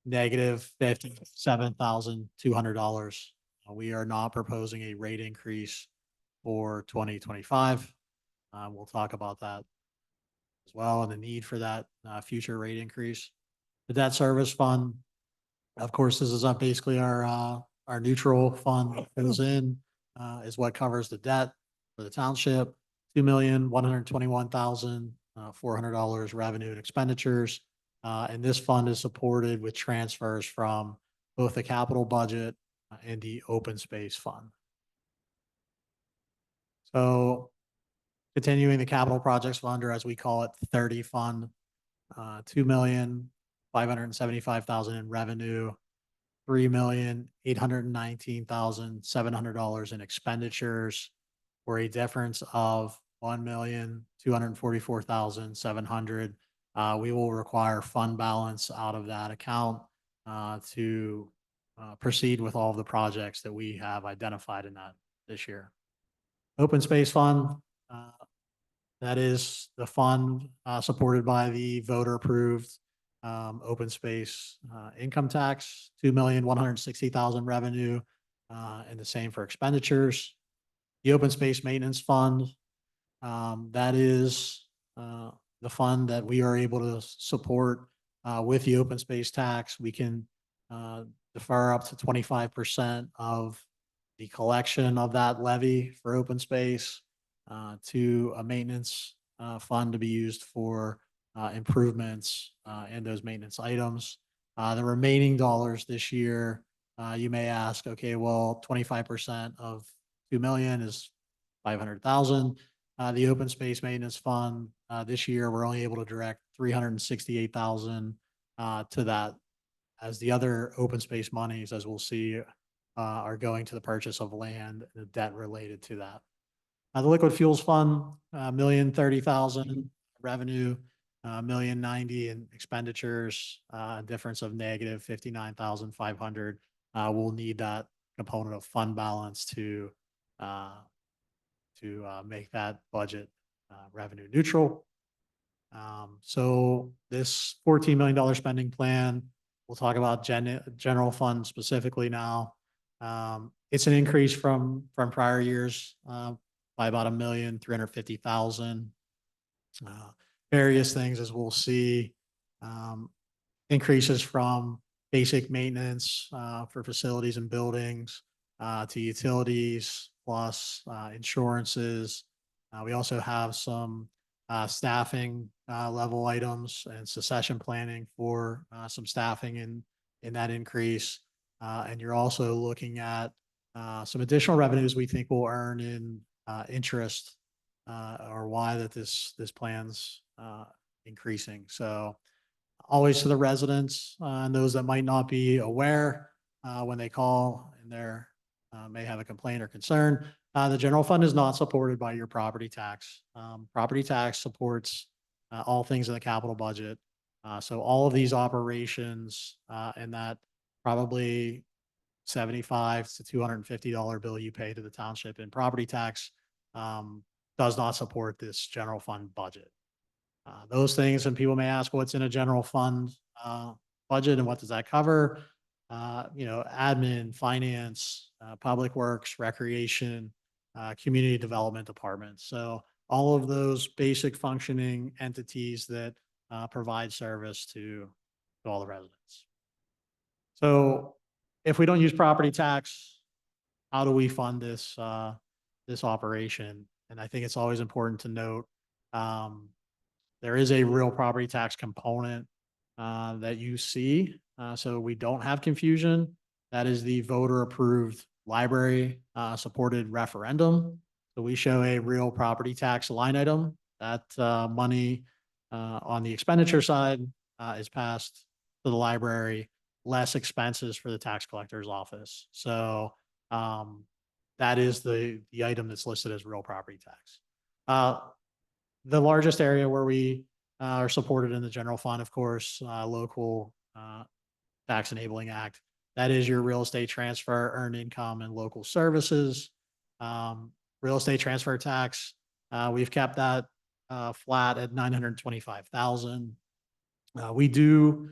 negative $57,200. We are not proposing a rate increase for 2025. We'll talk about that as well and the need for that future rate increase. The debt service fund, of course, this is basically our neutral fund that goes in, is what covers the debt for the township. $2,121,400 revenue and expenditures. And this fund is supported with transfers from both the capital budget and the open space fund. So continuing the capital projects fund, or as we call it, 30 fund, $2,575,000 in revenue, $3,819,700 in expenditures, for a difference of $1,244,700. We will require fund balance out of that account to proceed with all of the projects that we have identified in that this year. Open space fund, that is the fund supported by the voter approved open space income tax, $2,160,000 revenue, and the same for expenditures. The open space maintenance fund, that is the fund that we are able to support with the open space tax. We can defer up to 25% of the collection of that levy for open space to a maintenance fund to be used for improvements and those maintenance items. The remaining dollars this year, you may ask, okay, well, 25% of 2 million is 500,000. The open space maintenance fund, this year, we're only able to direct 368,000 to that, as the other open space monies, as we'll see, are going to the purchase of land and the debt related to that. The liquid fuels fund, $1,030,000 revenue, $1,090,000 in expenditures, difference of negative $59,500. We'll need that component of fund balance to make that budget revenue neutral. So this $14 million spending plan, we'll talk about general fund specifically now. It's an increase from prior years by about $1,350,000. Various things, as we'll see, increases from basic maintenance for facilities and buildings to utilities, plus insurances. We also have some staffing level items and succession planning for some staffing in that increase. And you're also looking at some additional revenues we think we'll earn in interest or why that this plan's increasing. So always to the residents and those that might not be aware when they call and they're may have a complaint or concern. The general fund is not supported by your property tax. Property tax supports all things in the capital budget. So all of these operations and that probably $75 to $250 bill you pay to the township in property tax does not support this general fund budget. Those things, and people may ask what's in a general fund budget and what does that cover? Admin, finance, public works, recreation, community development departments. So all of those basic functioning entities that provide service to all the residents. So if we don't use property tax, how do we fund this this operation? And I think it's always important to note there is a real property tax component that you see, so we don't have confusion. That is the voter approved library supported referendum. So we show a real property tax line item. That money on the expenditure side is passed to the library, less expenses for the tax collector's office. So that is the item that's listed as real property tax. The largest area where we are supported in the general fund, of course, local tax enabling act. That is your real estate transfer, earned income, and local services. Real estate transfer tax, we've kept that flat at $925,000. We do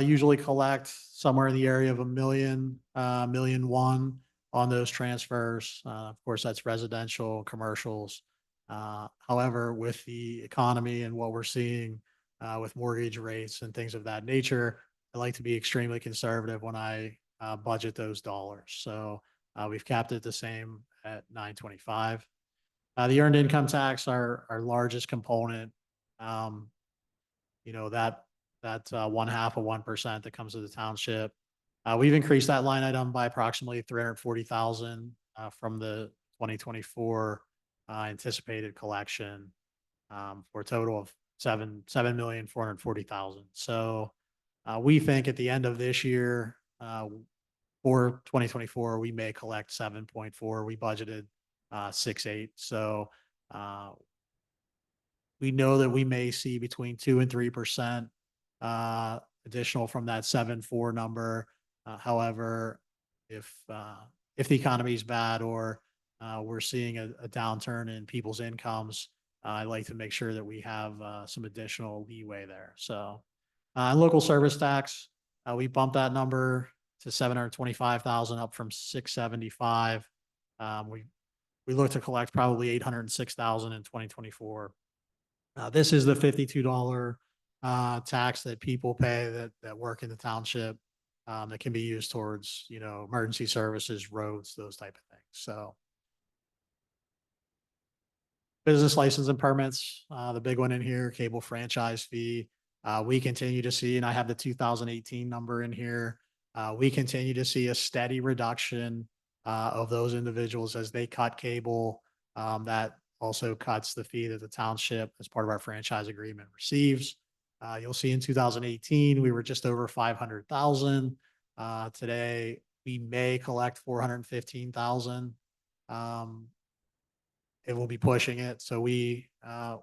usually collect somewhere in the area of $1 million on those transfers. Of course, that's residential, commercials. However, with the economy and what we're seeing with mortgage rates and things of that nature, I like to be extremely conservative when I budget those dollars. So we've capped it the same at $925. The earned income tax, our largest component, that 0.5% that comes to the township. We've increased that line item by approximately $340,000 from the 2024 anticipated collection for a total of $7,440,000. So we think at the end of this year for 2024, we may collect 7.4. We budgeted 6.8. So we know that we may see between 2 and 3% additional from that 7.4 number. However, if the economy is bad or we're seeing a downturn in people's incomes, I like to make sure that we have some additional leeway there. So local service tax, we bumped that number to $725,000 up from $675. We look to collect probably $806,000 in 2024. This is the $52 tax that people pay that work in the township that can be used towards, emergency services, roads, those type of things. So business license and permits, the big one in here, cable franchise fee. We continue to see, and I have the 2018 number in here. We continue to see a steady reduction of those individuals as they cut cable. That also cuts the fee that the township, as part of our franchise agreement, receives. You'll see in 2018, we were just over 500,000. Today, we may collect 415,000. It will be pushing it. So we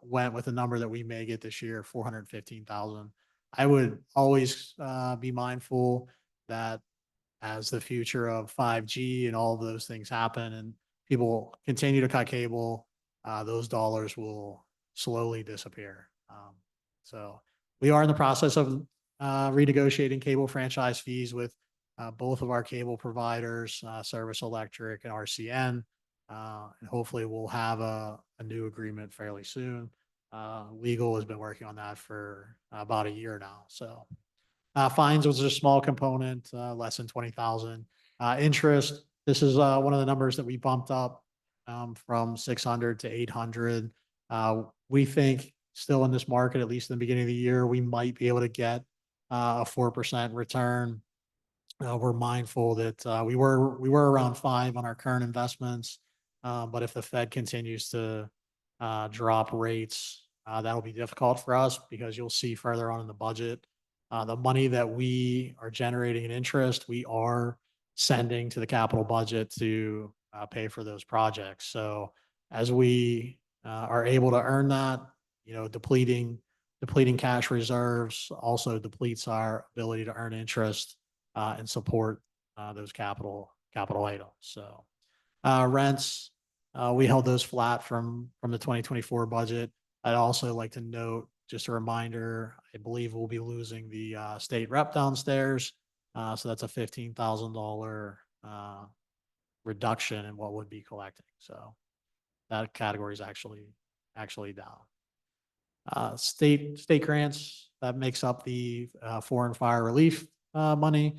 went with a number that we may get this year, 415,000. I would always be mindful that as the future of 5G and all of those things happen and people continue to cut cable, those dollars will slowly disappear. So we are in the process of renegotiating cable franchise fees with both of our cable providers, Service Electric and RCN. And hopefully we'll have a new agreement fairly soon. Legal has been working on that for about a year now. So fines was a small component, less than 20,000. Interest, this is one of the numbers that we bumped up from 600 to 800. We think still in this market, at least in the beginning of the year, we might be able to get a 4% return we're mindful that we were around 5 on our current investments. But if the Fed continues to drop rates, that'll be difficult for us because you'll see further on in the budget, the money that we are generating in interest, we are sending to the capital budget to pay for those projects. So as we are able to earn that, depleting cash reserves also depletes our ability to earn interest and support those capital items. So rents, we held those flat from the 2024 budget. I'd also like to note, just a reminder, I believe we'll be losing the state rep downstairs. So that's a $15,000 reduction in what would be collecting. So that category is actually down. State grants, that makes up the foreign fire relief money.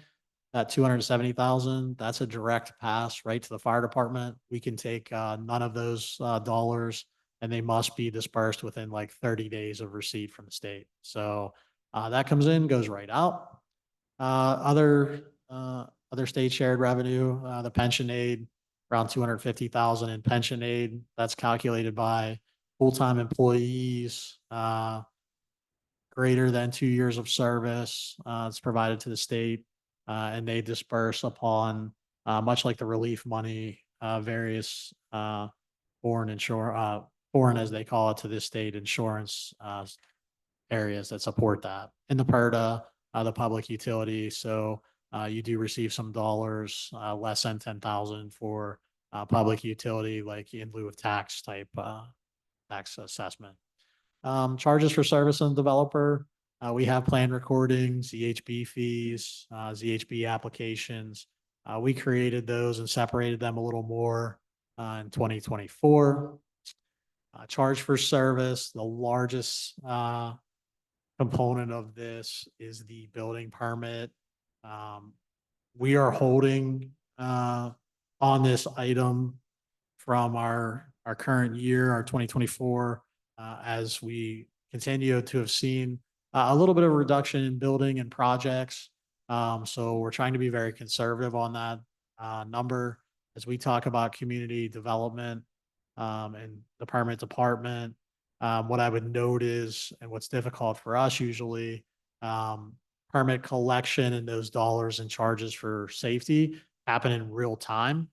That 270,000, that's a direct pass right to the fire department. We can take none of those dollars, and they must be dispersed within like 30 days of receipt from the state. So that comes in, goes right out. Other state shared revenue, the pension aid, around 250,000 in pension aid. That's calculated by full-time employees, greater than 2 years of service. It's provided to the state, and they disperse upon, much like the relief money, various foreign as they call it to this state, insurance areas that support that. In the PERDA, the public utility. So you do receive some dollars, less than 10,000 for public utility, like in lieu of tax type tax assessment. Charges for service and developer. We have plan recordings, ZHB fees, ZHB applications. We created those and separated them a little more in 2024. Charge for service, the largest component of this is the building permit. We are holding on this item from our current year, our 2024, as we continue to have seen a little bit of a reduction in building and projects. So we're trying to be very conservative on that number as we talk about community development and the permit department. What I would note is, and what's difficult for us usually, permit collection and those dollars and charges for safety happen in real time.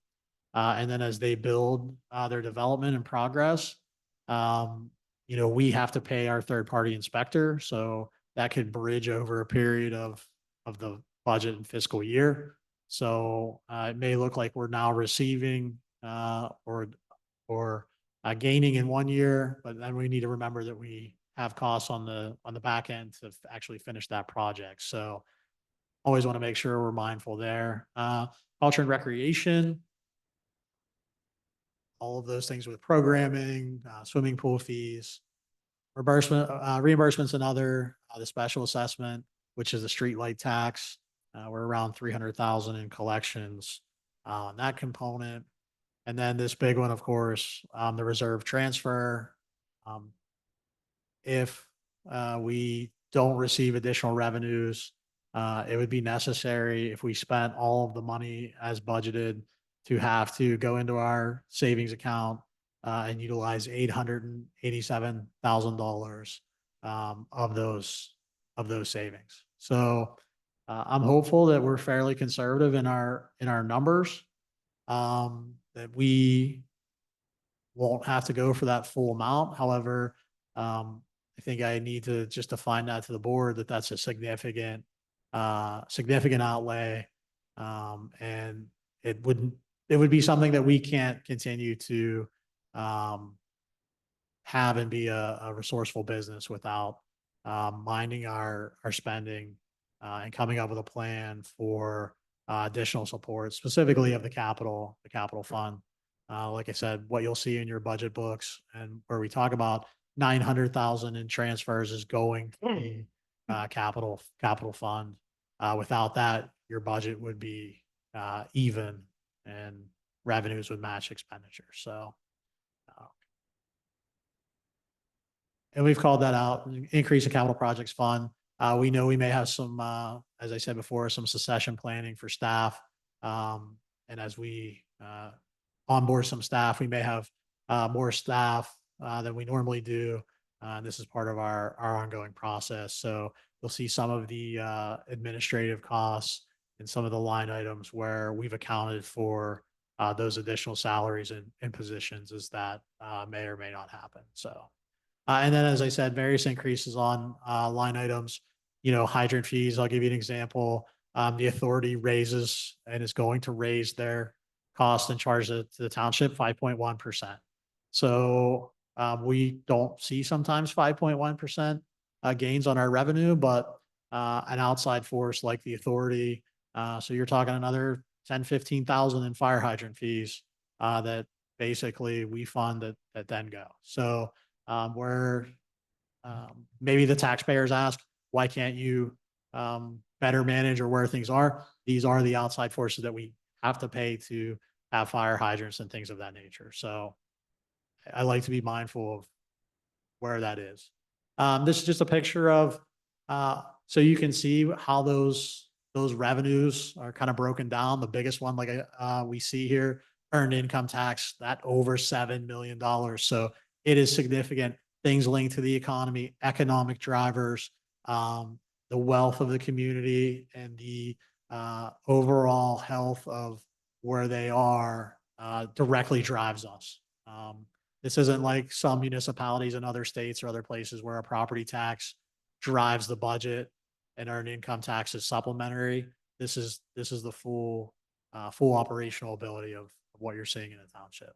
And then as they build their development and progress, we have to pay our third party inspector. So that could bridge over a period of the budget and fiscal year. So it may look like we're now receiving or gaining in 1 year, but then we need to remember that we have costs on the back end to actually finish that project. So always want to make sure we're mindful there. Culture and recreation, all of those things with programming, swimming pool fees, reimbursements and other, the special assessment, which is the street light tax. We're around 300,000 in collections on that component. And then this big one, of course, the reserve transfer. If we don't receive additional revenues, it would be necessary if we spent all of the money as budgeted to have to go into our savings account and utilize $887,000 of those savings. So I'm hopeful that we're fairly conservative in our numbers, that we won't have to go for that full amount. However, I think I need to just define that to the board that that's a significant outlay, and it would be something that we can't continue to have and be a resourceful business without minding our spending and coming up with a plan for additional support, specifically of the capital fund. Like I said, what you'll see in your budget books and where we talk about 900,000 in transfers is going to the capital fund. Without that, your budget would be even and revenues would match expenditures. So, and we've called that out, increase in capital projects fund. We know we may have some, as I said before, some succession planning for staff. And as we onboard some staff, we may have more staff than we normally do. This is part of our ongoing process. So you'll see some of the administrative costs and some of the line items where we've accounted for those additional salaries and positions as that may or may not happen. So, and then, as I said, various increases on line items, hydrant fees. I'll give you an example. The authority raises and is going to raise their cost and charge to the township 5.1%. So we don't see sometimes 5.1% gains on our revenue, but an outside force like the authority. So you're talking another 10, 15,000 in fire hydrant fees that basically we fund that then go. So where maybe the taxpayers ask, why can't you better manage or where things are? These are the outside forces that we have to pay to have fire hydrants and things of that nature. So I like to be mindful of where that is. This is just a picture of, so you can see how those revenues are kind of broken down. The biggest one, like we see here, earned income tax, that over $7 million. So it is significant. Things linked to the economy, economic drivers, the wealth of the community, and the overall health of where they are directly drives us. This isn't like some municipalities in other states or other places where a property tax drives the budget and earned income tax is supplementary. This is the full operational ability of what you're seeing in a township.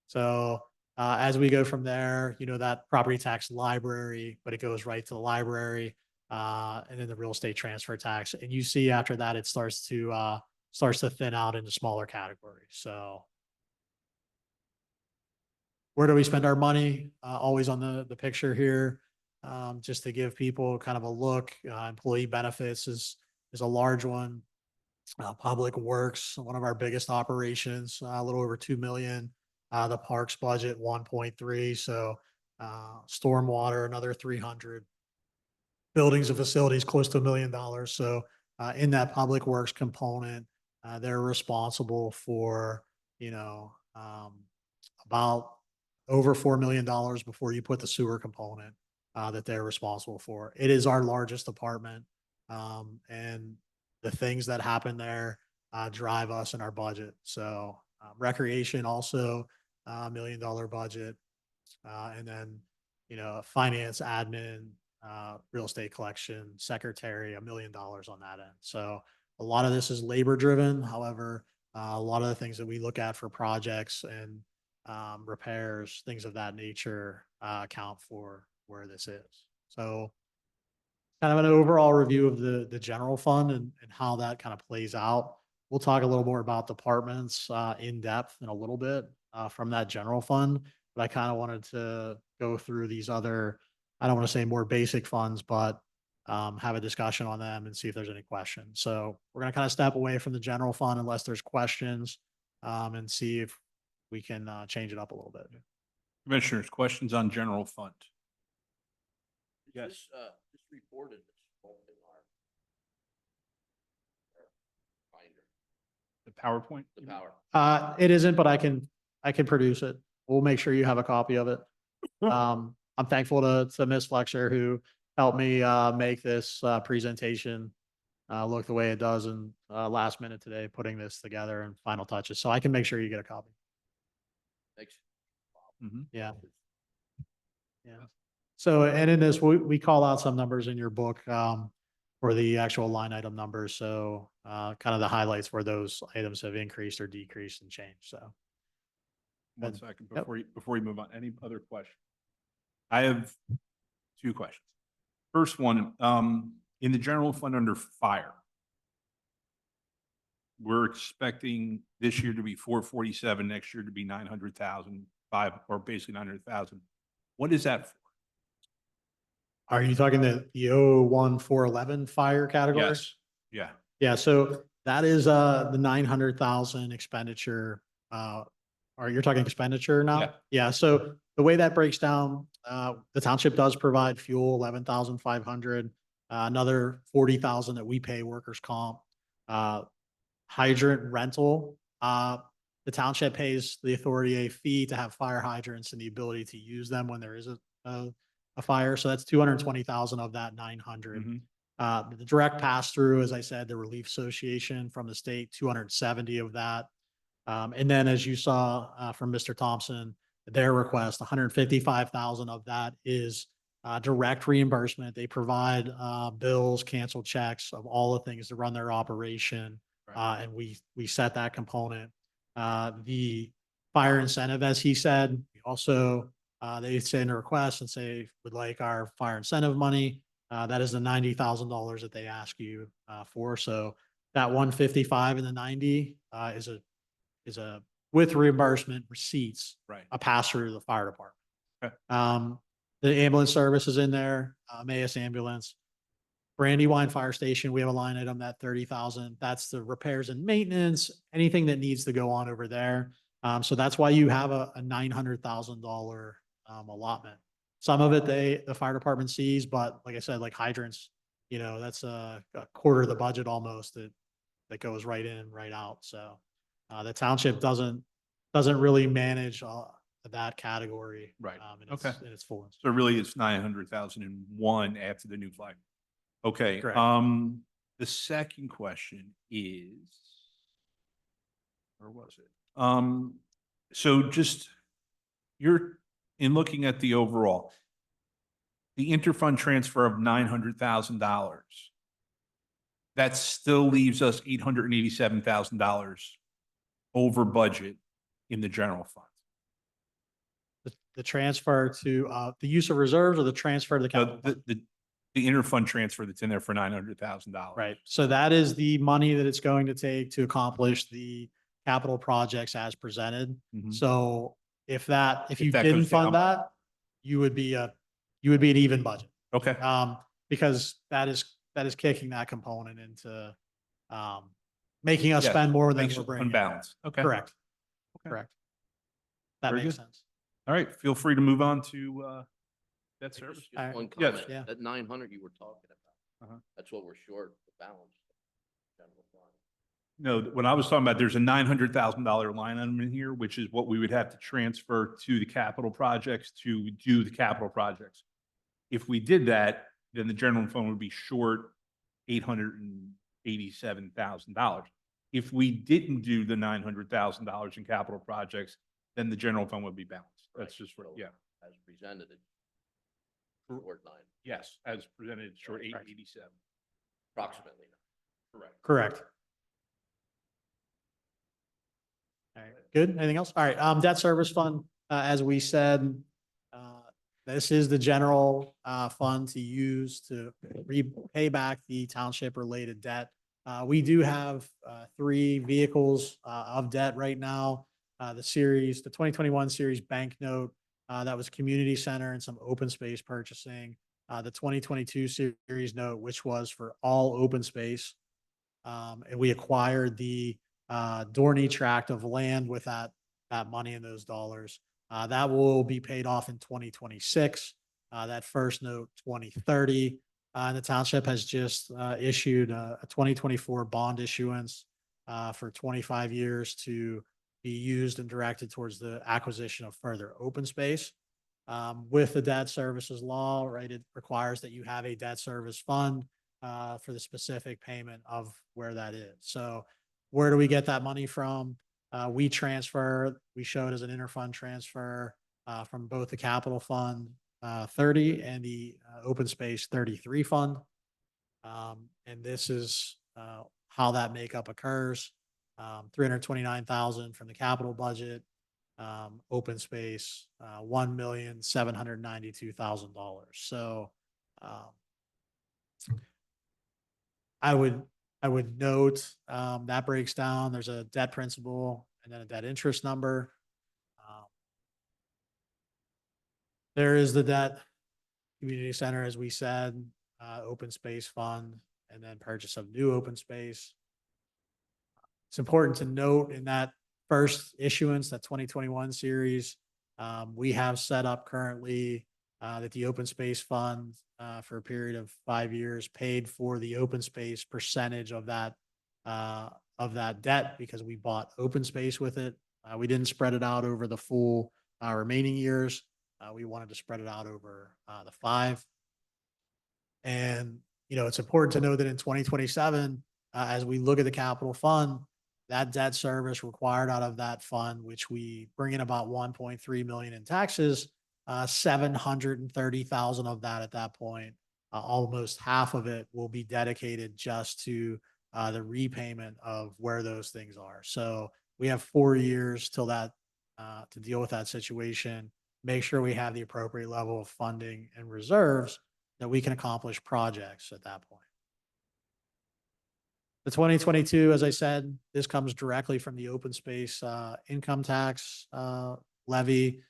So as we go from there, that property tax library, but it goes right to the library, and then the real estate transfer tax. And you see after that, it starts to thin out into smaller categories. So where do we spend our money? Always on the picture here, just to give people kind of a look. Employee benefits is a large one. Public works, one of our biggest operations, a little over 2 million. The parks budget 1.3. So stormwater another 300. Buildings and facilities close to $1 million. So in that public works component, they're responsible for about over $4 million before you put the sewer component that they're responsible for. It is our largest department, and the things that happen there drive us in our budget. So recreation also $1 million budget, and then finance, admin, real estate collection, secretary, $1 million on that end. So a lot of this is labor driven. However, a lot of the things that we look at for projects and repairs, things of that nature, account for where this is. So kind of an overall review of the general fund and how that kind of plays out. We'll talk a little more about departments in depth in a little bit from that general fund, but I kind of wanted to go through these other, I don't want to say more basic funds, but have a discussion on them and see if there's any questions. So we're going to kind of step away from the general fund unless there's questions, and see if we can change it up a little bit. Commissioners, questions on general fund? Yes. This reported this both in our binder, The PowerPoint? the power. It isn't, but I can produce it. We'll make sure you have a copy of it. I'm thankful to Ms. Flexer who helped me make this presentation look the way it does in last minute today, putting this together and final touches. So I can make sure you get a copy. Thanks. Mhm. Yeah. Yeah. So, and in this, we call out some numbers in your book for the actual line item numbers. So kind of the highlights where those items have increased or decreased and changed. So. One Good. second Yep. before you move on. Any other questions? I have two questions. First one, in the general fund under fire, we're expecting this year to be 447, next year to be 900,000, or basically 900,000. What is that for? Are you talking the 01411 fire category? Yes. Yeah. Yeah, so that is the 900,000 expenditure. Or you're talking expenditure now? Yeah. Yeah, so the way that breaks down, the township does provide fuel, 11,500. another 40,000 that we pay workers' comp. Hydrant rental, the township pays the authority a fee to have fire hydrants and the ability to use them when there is a fire. So that's 220,000 of that 900. Mhm. The direct pass through, as I said, the Relief Association from the state, 270 of that. And then as you saw from Mr. Thompson, their request, 155,000 of that is direct reimbursement. They provide bills, canceled checks of all the things to run their operation. And we set that component. The fire incentive, as he said, we also, they send a request and say, would like our fire incentive money. That is the $90,000 that they ask you for. So that 155 and the 90 is a with reimbursement receipts, Right. a pass through to the fire department. Okay. The ambulance service is in there, MAS ambulance. Brandywine Fire Station, we have a line item that 30,000. That's the repairs and maintenance, anything that needs to go on over there. So that's why you have a $900,000 allotment. Some of it the fire department sees, but like I said, like hydrants, that's a quarter of the budget almost that goes right in, right out. So the township doesn't really manage that category. Right. In its fullness. So really it's 900,001 after the new flag. Okay, Correct. the second question is, where was it? So just, you're, in looking at the overall, the interfund transfer of $900,000, that still leaves us $887,000 over budget in the general fund. The transfer to the use of reserves or the transfer to the capital fund? The interfund transfer that's in there for $900,000. Right. So that is the money that it's going to take to accomplish the capital projects as presented. Mhm. So if you that didn't goes down- fund that, you would be an even budget. Okay, Because that is kicking that component into making us Yes, spend more than makes we're it bringing. in. unbalanced. Okay. Correct. Okay. Correct. That Very makes good. sense. All right, feel free to move on to debt service. Just Alright. one Yes. comment, Yeah. that 900 you were talking about, Uh-huh. that's what we're short, the balance. General fund. No, when I was talking about, there's a $900,000 line item in here, which is what we would have to transfer to the capital projects to do the capital projects. If we did that, then the general fund would be short $887,000. If we didn't do the $900,000 in capital projects, then the general fund would be balanced. That's Right, just what, so yeah. As presented, it's short 9, Yes, as presented, short Right. 887. approximately. Correct. Correct. All right, good. Anything else? All right, debt service fund, as we said, this is the general fund to use to repay back the township related debt. We do have 3 vehicles of debt right now. The 2021 series bank note, that was community center and some open space purchasing. The 2022 series note, which was for all open space. And we acquired the Dorney tract of land with that money and those dollars. That will be paid off in 2026. That first note, 2030. And the township has just issued a 2024 bond issuance for 25 years to be used and directed towards the acquisition of further open space. With the debt services law, right, it requires that you have a debt service fund for the specific payment of where that is. So where do we get that money from? We showed as an interfund transfer from both the capital fund 30 and the open space 33 fund. And this is how that makeup occurs. 329,000 from the capital budget, open space, $1,792,000. So I would note that breaks down. There's a debt principal and then a debt interest number. There is the debt community center, as we said, open space fund, and then purchase of new open space. It's important to note in that first issuance, that 2021 series, we have set up currently that the open space fund, for a period of 5 years paid for the open space percentage of that debt because we bought open space with it. We didn't spread it out over the full, remaining years. We wanted to spread it out over, the 5. And, it's important to know that in 2027, as we look at the capital fund, that debt service required out of that fund, which we bring in about 1.3 million in taxes, 730,000 of that at that point, almost half of it will be dedicated just to the repayment of where those things are. So we have 4 years till that, to deal with that situation, make sure we have the appropriate level of funding and reserves that we can accomplish projects at that point. The 2022, as I said, this comes directly from the open space income tax levy.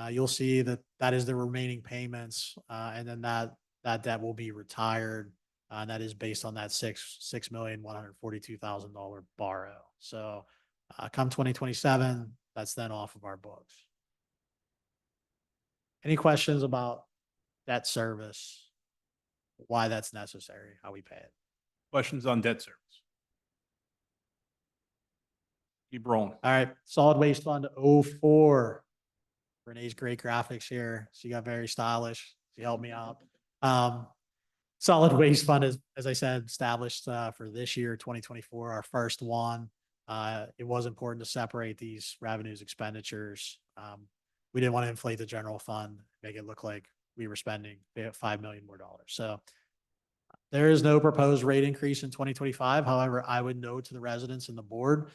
You'll see that that is the remaining payments, and then that debt will be retired. And that is based on that $6,142,000 borrow. So come 2027, that's then off of our books. Any questions about debt service? Why that's necessary, how we pay it? Questions on debt service? Keep rolling. All right, solid waste fund 04. Renee's great graphics here. She got very stylish. She helped me out. Solid waste fund is, as I said, established for this year, 2024, our first one. It was important to separate these revenues, expenditures. We didn't want to inflate the general fund, make it look like we were spending $5 million more. So there is no proposed rate increase in 2025. However, I would note to the residents and the board,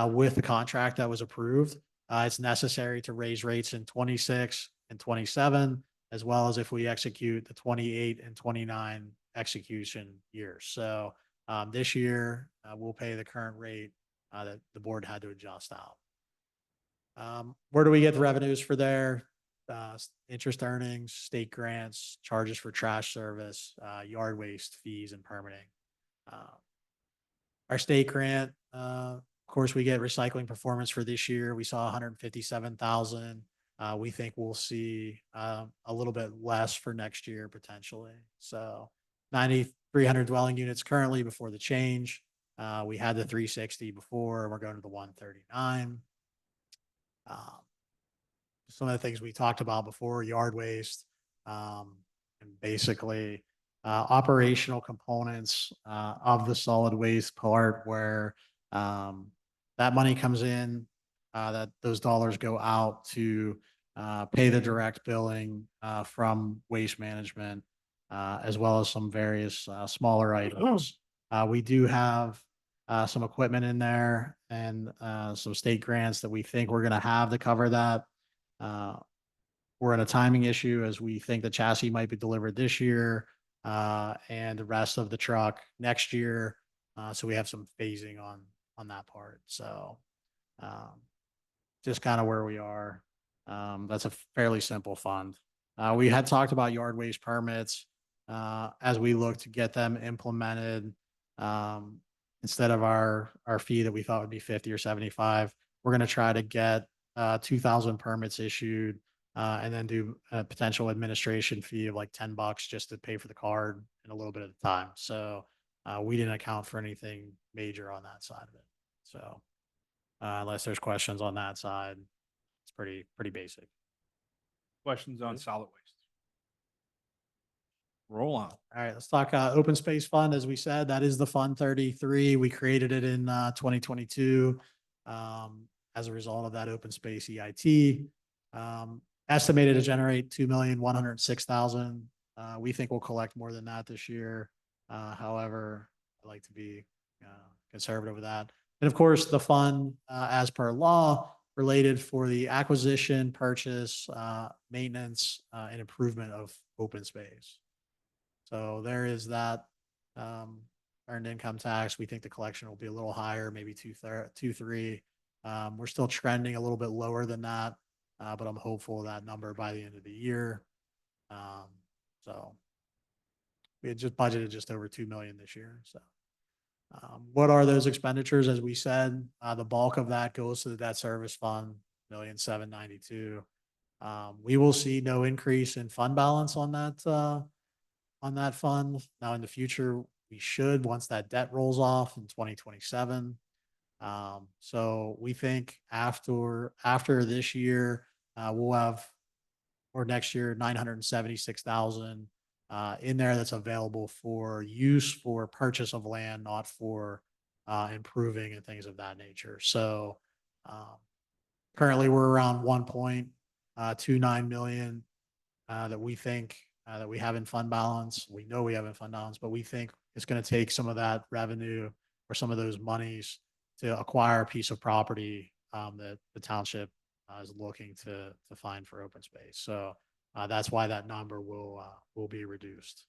with the contract that was approved, it's necessary to raise rates in 26 and 27, as well as if we execute the 28 and 29 execution years. So this year, we'll pay the current rate that the board had to adjust out. Where do we get the revenues for there? Interest earnings, state grants, charges for trash service, yard waste fees, and permitting. Our state grant, of course, we get recycling performance for this year. We saw 157,000. We think we'll see a little bit less for next year potentially. So 9,300 dwelling units currently before the change. We had the 360 before. We're going to the 139. Some of the things we talked about before, yard waste, and basically operational components of the solid waste part where that money comes in, that those dollars go out to pay the direct billing from waste management, as well as some various smaller items. We do have some equipment in there and some state grants that we think we're going to have to cover that. We're in a timing issue as we think the chassis might be delivered this year and the rest of the truck next year. So we have some phasing on that part. So just kind of where we are. That's a fairly simple fund. We had talked about yard waste permits as we look to get them implemented. Instead of our fee that we thought would be 50 or 75, we're going to try to get 2,000 permits issued and then do a potential administration fee of like $10 just to pay for the card and a little bit of the time. So we didn't account for anything major on that side of it. So unless there's questions on that side, it's pretty basic. Questions on solid waste? Roll on. All right, let's talk open space fund. As we said, that is the Fund 33. We created it in 2022 as a result of that open space EIT. Estimated to generate $2,106,000. We think we'll collect more than that this year. However, I like to be conservative with that. And of course, the fund, as per law, related for the acquisition, purchase, maintenance, and improvement of open space. So there is that earned income tax. We think the collection will be a little higher, maybe 2.3. We're still trending a little bit lower than that, but I'm hopeful of that number by the end of the year. So we had just budgeted just over 2 million this year. So what are those expenditures? As we said, the bulk of that goes to the debt service fund, $1,792,000. We will see no increase in fund balance on that fund. Now in the future, we should, once that debt rolls off in 2027. So we think after this year, we'll have, or next year, 976,000 in there that's available for use for purchase of land, not for improving and things of that nature. So currently we're around 1.29 million that we think that we have in fund balance. We know we have in fund balance, but we think it's going to take some of that revenue or some of those monies to acquire a piece of property that the township is looking to find for open space. So that's why that number will be reduced.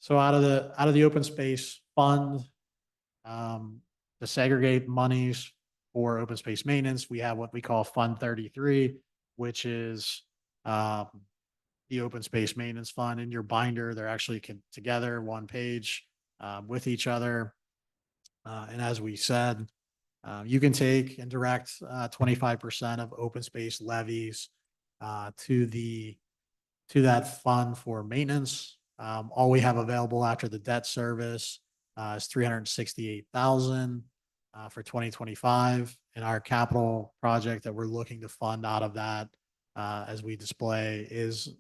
So out of the open space fund, to segregate monies for open space maintenance, we have what we call Fund 33, which is the open space maintenance fund. In your binder, they're actually together, one page with each other. And as we said, you can take and direct 25% of open space levies to that fund for maintenance. All we have available after the debt service is 368,000 for 2025. And our capital project that we're looking to fund out of that, as we display, is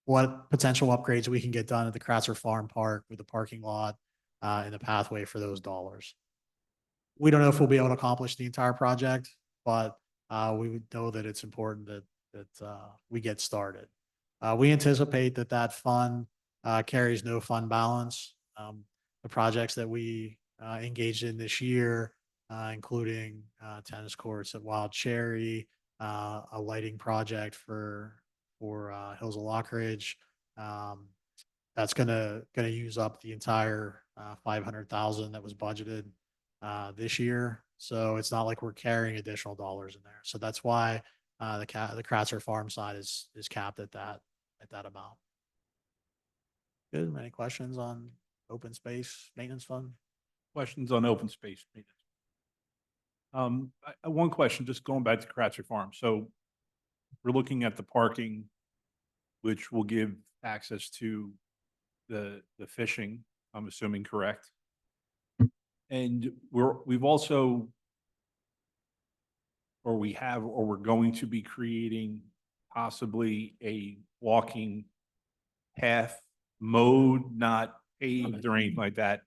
what potential upgrades we can get done at the Kratzer Farm Park with the parking lot and the pathway for those dollars. We don't know if we'll be able to accomplish the entire project, but we would know that it's important that we get started. We anticipate that fund carries no fund balance. The projects that we engaged in this year, including tennis courts at Wild Cherry, a lighting project for Hills of Lockridge, that's gonna use up the entire 500,000 that was budgeted this year. So it's not like we're carrying additional dollars in there. So that's why the Kratzer Farm side is capped at that amount. Good. Any questions on open space maintenance fund? Questions on open space maintenance? One question, just going back to Kratzer Farm. So we're looking at the parking, which will give access to the fishing, I'm assuming, correct? And we've also, or we have, or we're going to be creating possibly a walking path mode, not paved or anything like that,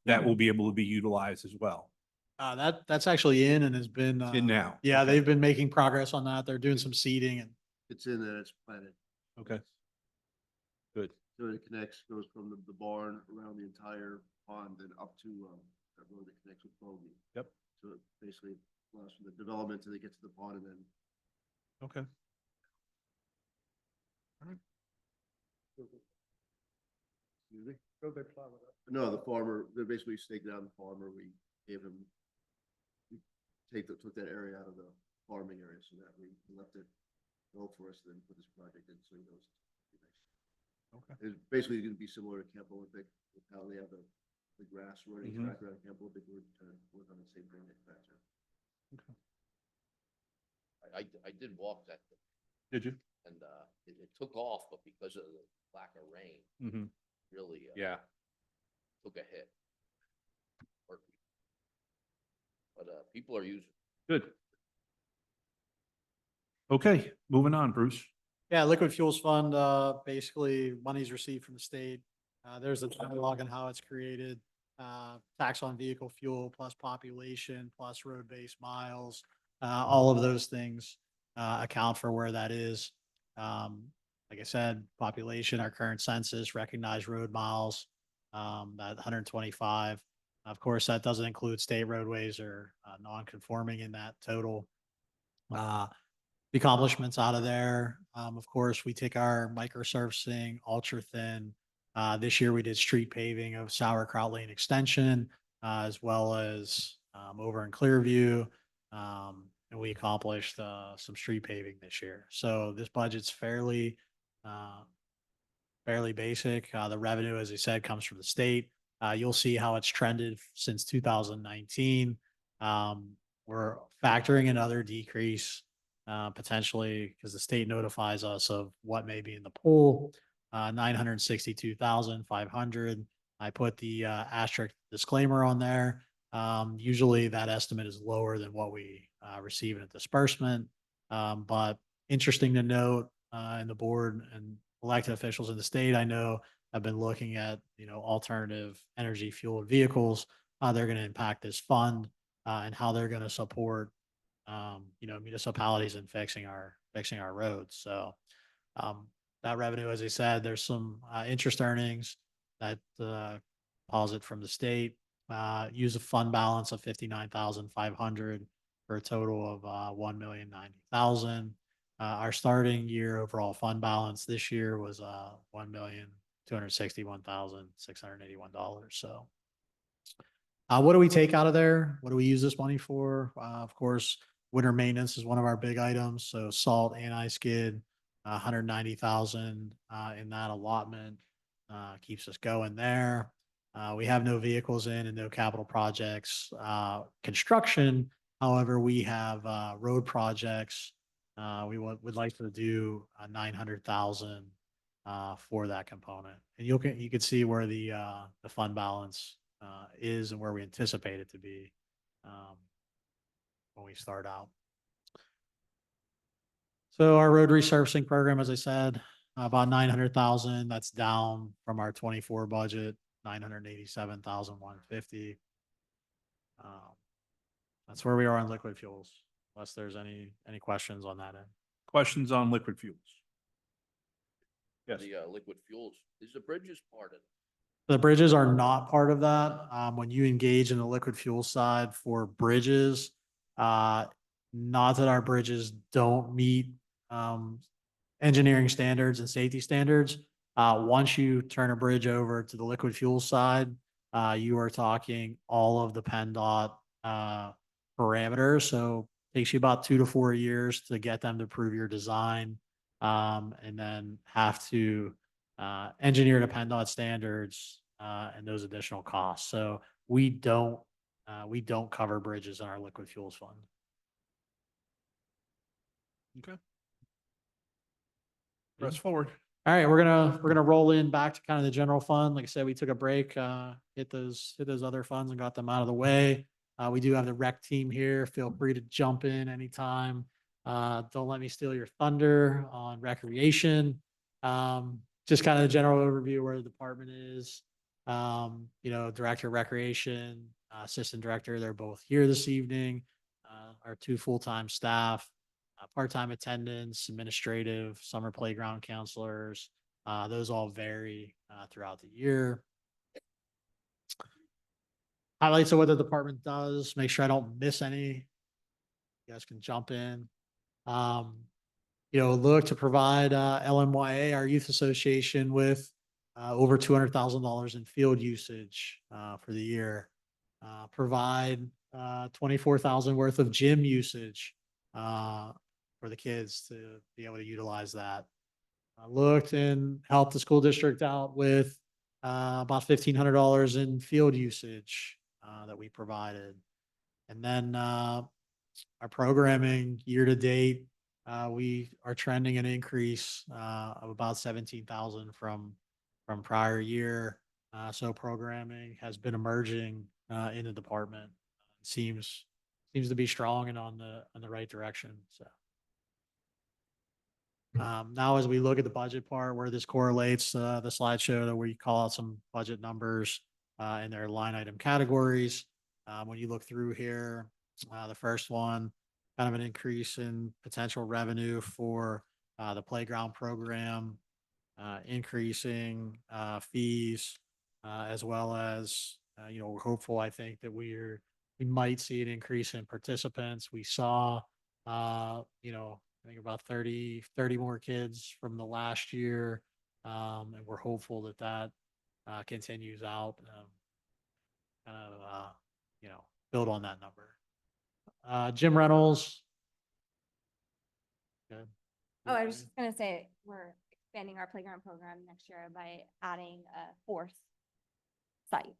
that will be able to be utilized as well. That's actually in and has been In now. Yeah, Okay. they've been making progress on that. They're doing some seeding and It's in there, it's planted. Okay. Good. So it connects, goes from the barn around the entire pond and up to that road that connects with Bogey. Yep. So it basically allows from the development till they get to the pond and then. Okay. Excuse me? No, the farmer, they basically staked out the farmer. We gave him, took that area out of the farming area so that we left it go for us, then put this project in, so he knows. Okay. It's basically going to be similar to Camp Olympic, with how they have the grass running Mhm. track around Camp Olympic. We're trying to work on the same thing at Kratzer. I did walk that thing Did you? and it took off, but because of the lack of rain, Mm-hmm. really Yeah. took a hit. But people are using. Good. Okay, moving on, Bruce. yeah, liquid fuels fund, basically monies received from the state. There's a dialogue on how it's created. Tax on vehicle fuel plus population plus road-based miles. All of those things account for where that is. Like I said, population, our current census, recognized road miles, that 125. Of course, that doesn't include state roadways or non-conforming in that total. The accomplishments out of there. Of course, we take our microsurfacing, ultra thin. This year we did street paving of Sauerkraut Lane Extension, as well as over in Clearview. And we accomplished some street paving this year. So this budget's fairly basic. The revenue, as I said, comes from the state. You'll see how it's trended since 2019. we're factoring another decrease, potentially because the state notifies us of what may be in the pool, 962,500. I put the, asterisk disclaimer on there. Usually that estimate is lower than what we, receive in a disbursement. But interesting to note, in the board and elected officials in the state, I know have been looking at, alternative energy fueled vehicles, how they're going to impact this fund, and how they're going to support, municipalities in fixing our roads. So, that revenue, as I said, there's some, interest earnings that, deposit from the state, use a fund balance of 59,500 for a total of, 1,090,000. Our starting year overall fund balance this year was, $1,261,681. So, what do we take out of there? What do we use this money for? Of course, winter maintenance is one of our big items. So salt, anti-skid, 190,000, in that allotment, keeps us going there. We have no vehicles in and no capital projects. Construction, however, we have, road projects. We would like to do 900,000, for that component. And you can see where the fund balance, is and where we anticipate it to be, when we start out. So our road resurfacing program, as I said, about 900,000. That's down from our 24 budget, 987,150. That's where we are on liquid fuels, unless there's any questions on that end. Questions on liquid fuels? Yes. The, liquid fuels, is the bridges part of it? The bridges are not part of that. When you engage in the liquid fuel side for bridges, not that our bridges don't meet, engineering standards and safety standards. Once you turn a bridge over to the liquid fuel side, you are talking all of the PennDOT, parameters. So it takes you about 2 to 4 years to get them to approve your design, and then have to, engineer to PennDOT standards, and those additional costs. So we don't cover bridges in our liquid fuels fund. Okay. Press forward. All right, we're gonna roll in back to kind of the general fund. Like I said, we took a break, hit those other funds and got them out of the way. We do have the rec team here. Feel free to jump in anytime. Don't let me steal your thunder on recreation. Just kind of the general overview where the department is. Director of recreation, assistant director, they're both here this evening. Our 2 full-time staff, part-time attendants, administrative, summer playground counselors. Those all vary, throughout the year. Highlights of what the department does, make sure I don't miss any. You guys can jump in. Look to provide, LMYA, our youth association, with, over $200,000 in field usage, for the year. Provide, 24,000 worth of gym usage, for the kids to be able to utilize that. I looked and helped the school district out with, about $1,500 in field usage, that we provided. And then, our programming year to date, we are trending an increase, of about 17,000 from prior year. So programming has been emerging, in the department. Seems to be strong and on the right direction. So. Now, as we look at the budget part, where this correlates, the slideshow that we call out some budget numbers, in their line item categories. When you look through here, the first one, kind of an increase in potential revenue for, the playground program, increasing, fees, as well as, we're hopeful, I think, that we might see an increase in participants. We saw, I think about 30 more kids from the last year. And we're hopeful that continues out, kind of, build on that number. Gym rentals. Good. Oh, I was just gonna say, we're expanding our playground program next year by adding a 4th site.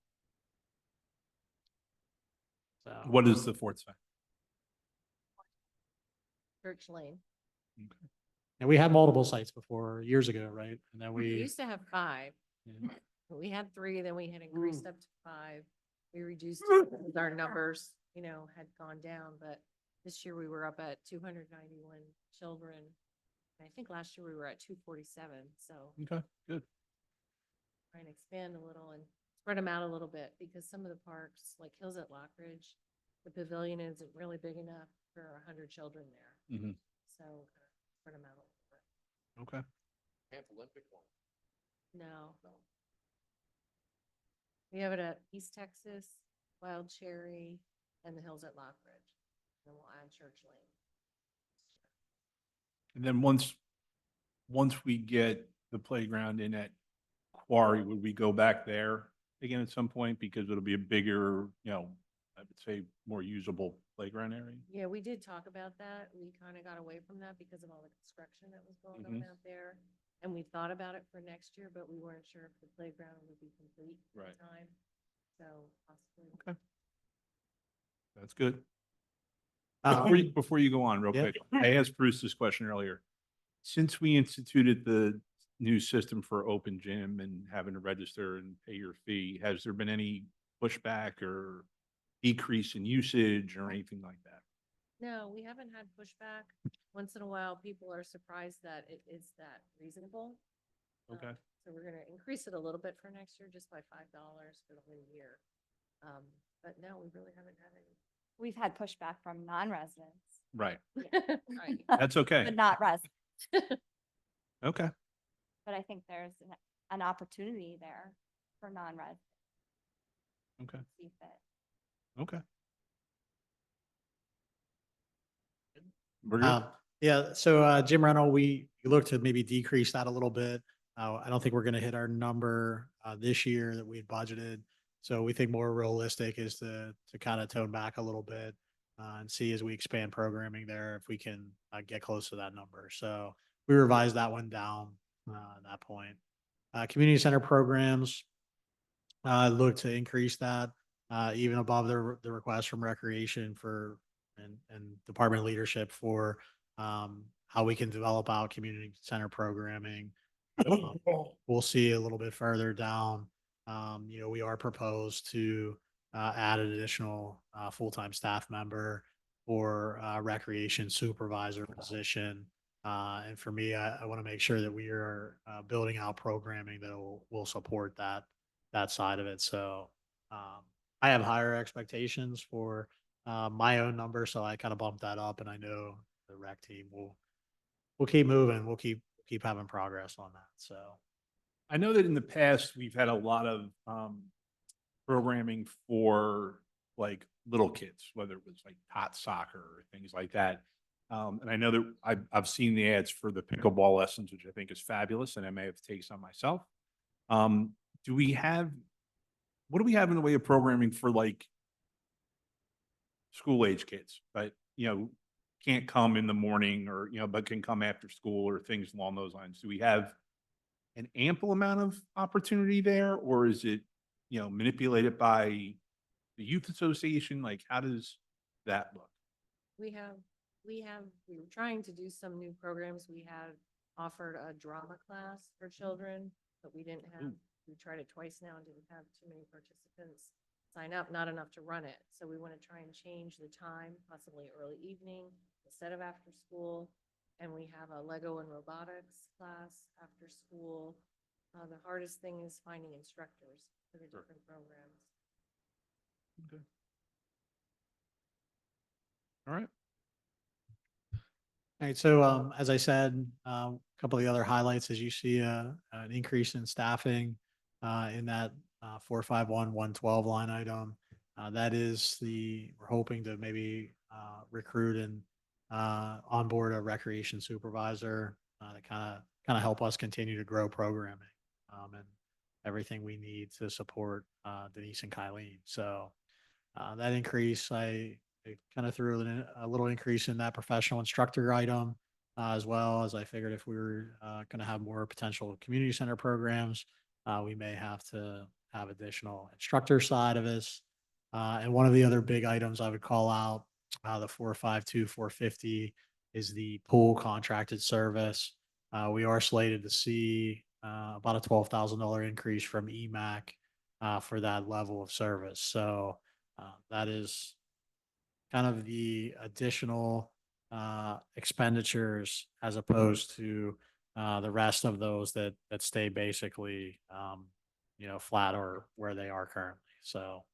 So, What is the fourth site? Church Lane. And we had multiple sites before years ago, right? And then We we, used to have 5. yeah. We had 3, then we had increased up to 5. We reduced as our numbers, had gone down, but this year we were up at 291 children. And I think last year we were at 247, so Okay, good. trying to expand a little and spread them out a little bit because some of the parks, like Hills at Lockridge, the pavilion isn't really big enough for 100 children there. Mhm. So spread them out a little bit. Okay. Camp Olympic one. No. We have it at East Texas, Wild Cherry, and the Hills at Lockridge. And we'll add Church Lane. And then once we get the playground in at Quarry, would we go back there again at some point? Because it'll be a bigger, I would say more usable playground area. Yeah, we did talk about that. We kind of got away from that because of all the construction that was going on out there. And we thought about it for next year, but we weren't sure if the playground would be complete at Right. the time. So possibly. Okay. That's good. Uh, Before you go on real Yeah. quick, I asked Bruce this question earlier. Since we instituted the new system for open gym and having to register and pay your fee, has there been any pushback or decrease in usage or anything like that? No, we haven't had pushback. Once in a while, people are surprised that it is that reasonable. Okay. So we're gonna increase it a little bit for next year, just by $5 for the whole year. But no, we really haven't had We've had pushback from non-residents, Right. any. Right. That's okay. but not residents. Okay. But I think there's an opportunity there for non-residents. Okay. to See fit. Okay. We're good. Yeah, so gym rental, we look to maybe decrease that a little bit. I don't think we're going to hit our number this year that we had budgeted. So we think more realistic is to kind of tone back a little bit and see as we expand programming there if we can get close to that number. So we revised that one down at that point. Community center programs, look to increase that even above the request from recreation for and department leadership for how we can develop out community center programming. We'll see a little bit further down. We are proposed to add an additional full-time staff member or recreation supervisor position. And for me, I want to make sure that we are building out programming that will support that side of it. So I have higher expectations for my own number, so I kind of bumped that up, and I know the rec team will keep moving. We'll keep having progress on that. So I know that in the past, we've had a lot of programming for like little kids, whether it was like tot soccer or things like that. And I know that I've seen the ads for the pickleball lessons, which I think is fabulous, and I may have to take some myself. What do we have in the way of programming for like school age kids, but can't come in the morning or, but can come after school or things along those lines? Do we have an ample amount of opportunity there, or is it, manipulated by the youth association? Like, how does that look? We were trying to do some new programs. We had offered a drama class for children, but we didn't have, we tried it twice now and didn't have too many participants sign up, not enough to run it. So we want to try and change the time, possibly early evening instead of after school. And we have a Lego and robotics class after school. The hardest thing is finding instructors for the different programs. Okay. All right. all right, so as I said, a couple of the other highlights, as you see an increase in staffing in that 451-112 line item. That is we're hoping to maybe recruit and onboard a recreation supervisor to kind of help us continue to grow programming and everything we need to support Denise and Kylene. So that increase, I kind of threw a little increase in that professional instructor item as well, as I figured if we were going to have more potential community center programs, we may have to have additional instructor side of this. And one of the other big items I would call out, the 452, 450 is the pool contracted service. We are slated to see about a $12,000 increase from EMAC for that level of service. So that is kind of the additional expenditures as opposed to the rest of those that stay basically flat or where they are currently. So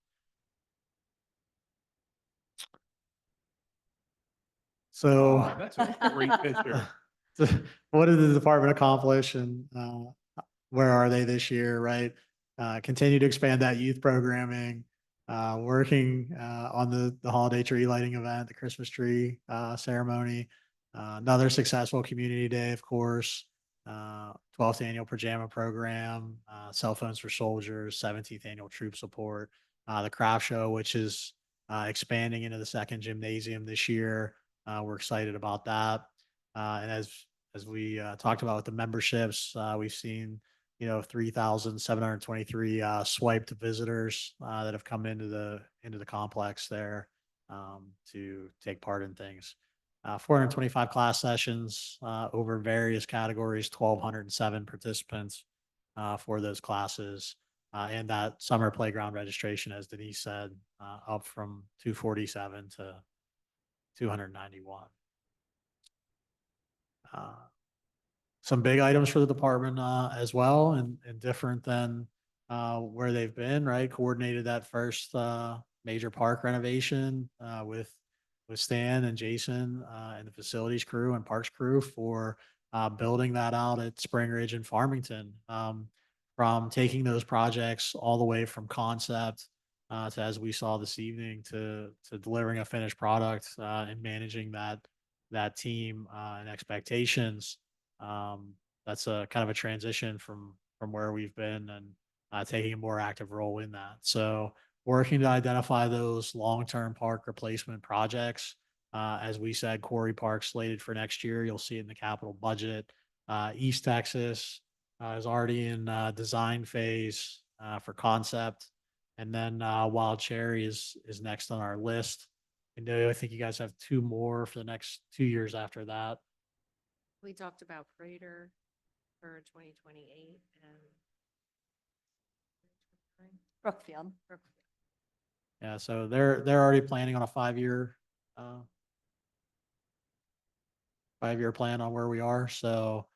Wow, that's a great picture. what did the department accomplish and where are they this year, right? Continue to expand that youth programming, working on the holiday tree lighting event, the Christmas tree ceremony, another successful community day, of course, 12th annual pajama program, cell phones for soldiers, 17th annual troop support, the craft show, which is expanding into the second gymnasium this year. We're excited about that. And as we talked about with the memberships, we've seen 3,723 swiped visitors that have come into the complex there to take part in things. 425 class sessions over various categories, 1,207 participants for those classes. And that summer playground registration, as Denise said, up from 247 to 291. Some big items for the department as well, and different than where they've been, right? Coordinated that first major park renovation with Stan and Jason and the facilities crew and parks crew for building that out at Spring Ridge and Farmington. From taking those projects all the way from concept to, as we saw this evening, to delivering a finished product and managing that team and expectations. That's a kind of a transition from where we've been and taking a more active role in that. So working to identify those long-term park replacement projects. As we said, Quarry Park slated for next year. You'll see it in the capital budget. East Texas is already in design phase for concept. And then Wild Cherry is next on our list. And I think you guys have two more for the next 2 years after that. We talked about Prater for 2028 and Brookfield. Yeah, so they're already planning on a 5-year plan on where we are. So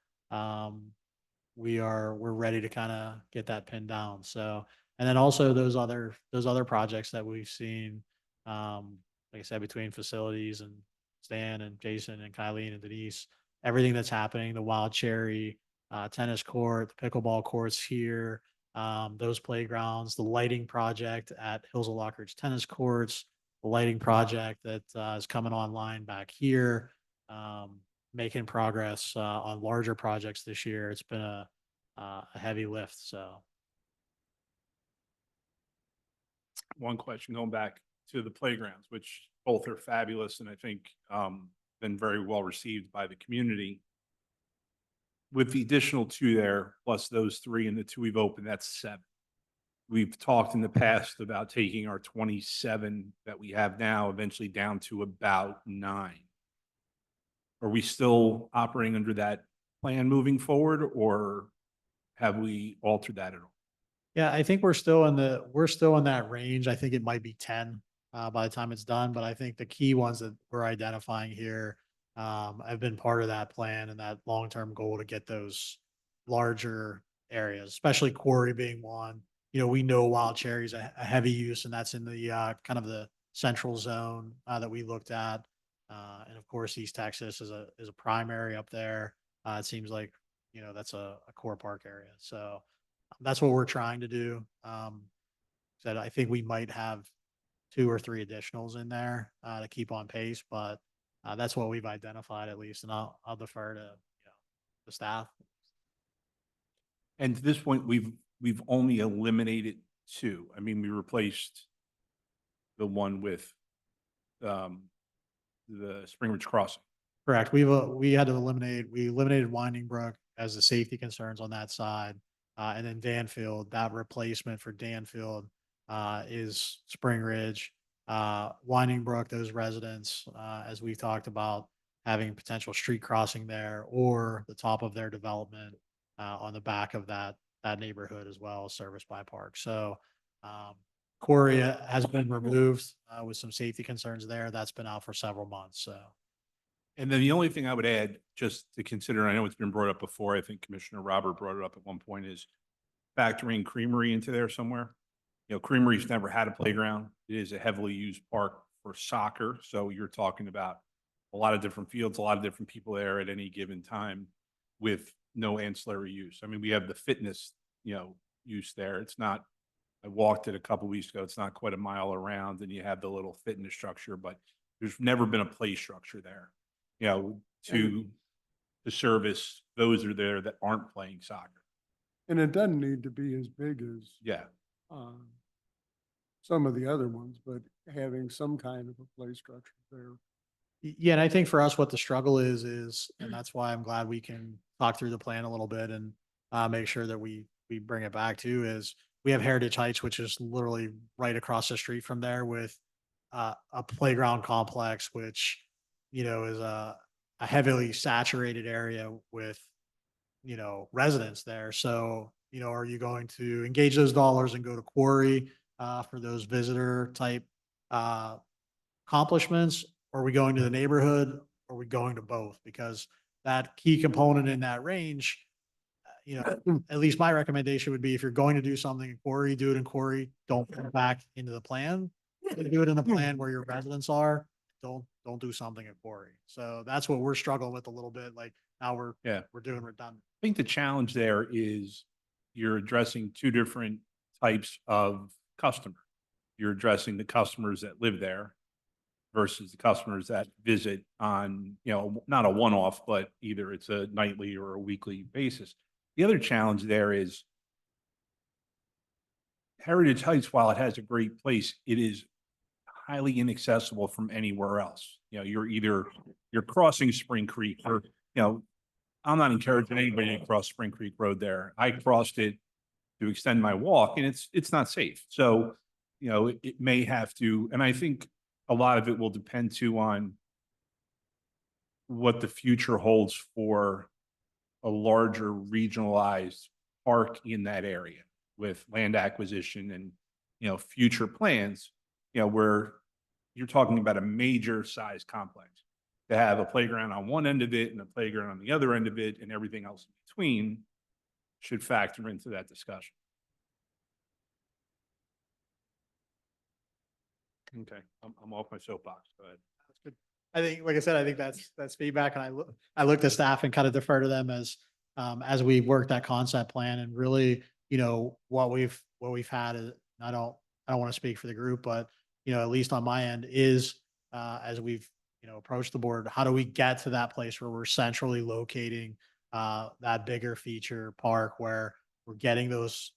we're ready to kind of get that pinned down. So, and then also those other projects that we've seen, like I said, between facilities and Stan and Jason and Kylene and Denise, everything that's happening, the Wild Cherry tennis court, the pickleball courts here, those playgrounds, the lighting project at Hills of Lockridge tennis courts, the lighting project that is coming online back here, making progress on larger projects this year. It's been a heavy lift. So One question going back to the playgrounds, which both are fabulous and I think been very well received by the community. With the additional 2 there, plus those 3 and the 2 we've opened, that's 7. We've talked in the past about taking our 27 that we have now eventually down to about 9. Are we still operating under that plan moving forward, or have we altered that at all? yeah, I think we're still in that range. I think it might be 10 by the time it's done, but I think the key ones that we're identifying here have been part of that plan and that long-term goal to get those larger areas, especially Quarry being one. We know Wild Cherry is a heavy use, and that's in the kind of the central zone that we looked at. And of course, East Texas is a primary up there. It seems like, that's a core park area. So that's what we're trying to do. Said I think we might have 2 or 3 additionals in there to keep on pace, but that's what we've identified at least, and I'll defer to the staff. And to this point, we've only eliminated 2. I mean, we replaced the one with the Spring Ridge Crossing. Correct. We eliminated Winding Brook as the safety concerns on that side, and then Danfield. That replacement for Danfield is Spring Ridge. Winding Brook, those residents, as we've talked about, having potential street crossing there or the top of their development on the back of that neighborhood as well, serviced by park. So Quarry has been removed with some safety concerns there. That's been out for several months. So And then the only thing I would add, just to consider, I know it's been brought up before, I think Commissioner Robert brought it up at one point, is factoring Creamery into there somewhere. You know, Creamery's never had a playground. It is a heavily used park for soccer. So you're talking about a lot of different fields, a lot of different people there at any given time with no ancillary use. I mean, we have the fitness, use there. It's not, I walked it a couple weeks ago. It's not quite a mile around and you have the little fitness structure, but there's never been a play structure there, to service those are there that aren't playing soccer. And it doesn't need to be as big as Yeah. some of the other ones, but having some kind of a play structure there. yeah, and I think for us, what the struggle is, and that's why I'm glad we can talk through the plan a little bit and make sure that we bring it back to is we have Heritage Heights, which is literally right across the street from there with a playground complex, which, is a heavily saturated area with, residents there. So, are you going to engage those dollars and go to Quarry for those visitor type accomplishments? Or are we going to the neighborhood? Or are we going to both? Because that key component in that range, at least my recommendation would be if you're going to do something in Quarry, do it in Quarry. Don't put it back into the plan. Do it in the plan where your residents are. Don't do something at Quarry. So that's what we're struggling with a little bit. Like now we're doing redundant. I think the challenge there is you're addressing two different types of customer. You're addressing the customers that live there versus the customers that visit on, not a one-off, but either it's a nightly or a weekly basis. The other challenge there is Heritage Heights, while it has a great place, it is highly inaccessible from anywhere else. You're crossing Spring Creek or, I'm not encouraging anybody to cross Spring Creek Road there. I crossed it to extend my walk and it's not safe. So, it may have to, and I think a lot of it will depend too on what the future holds for a larger regionalized park in that area with land acquisition and, future plans, where you're talking about a major size complex to have a playground on one end of it and a playground on the other end of it and everything else in between should factor into that discussion. Okay, I'm off my soapbox. Go ahead. That's good. I think, like I said, I think that's feedback, and I look to staff and kind of defer to them as we work that concept plan and really, what we've had is I don't want to speak for the group, but at least on my end is as we've approached the board, how do we get to that place where we're centrally locating that bigger feature park where we're getting those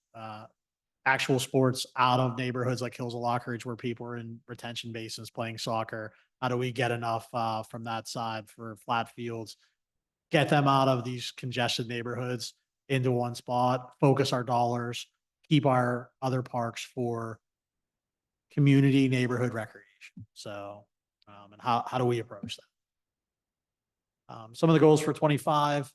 actual sports out of neighborhoods like Hills of Lockridge where people are in retention basins playing soccer. How do we get enough from that side for flat fields, get them out of these congested neighborhoods into one spot, focus our dollars, keep our other parks for community neighborhood recreation. So, and how do we approach that? Some of the goals for 25,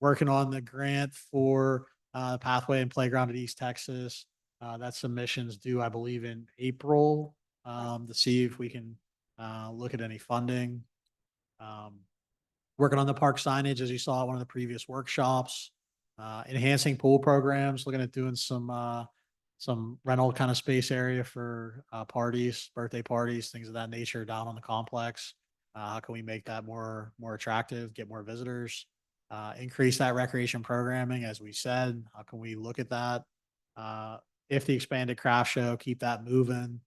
working on the grant for pathway and playground at East Texas. That submission's due, I believe, in April to see if we can look at any funding. Working on the park signage, as you saw at one of the previous workshops. Enhancing pool programs, looking at doing some rental kind of space area for parties, birthday parties, things of that nature down on the complex. How can we make that more attractive, get more visitors? Increase that recreation programming, as we said. How can we look at that? If the expanded craft show, keep that moving.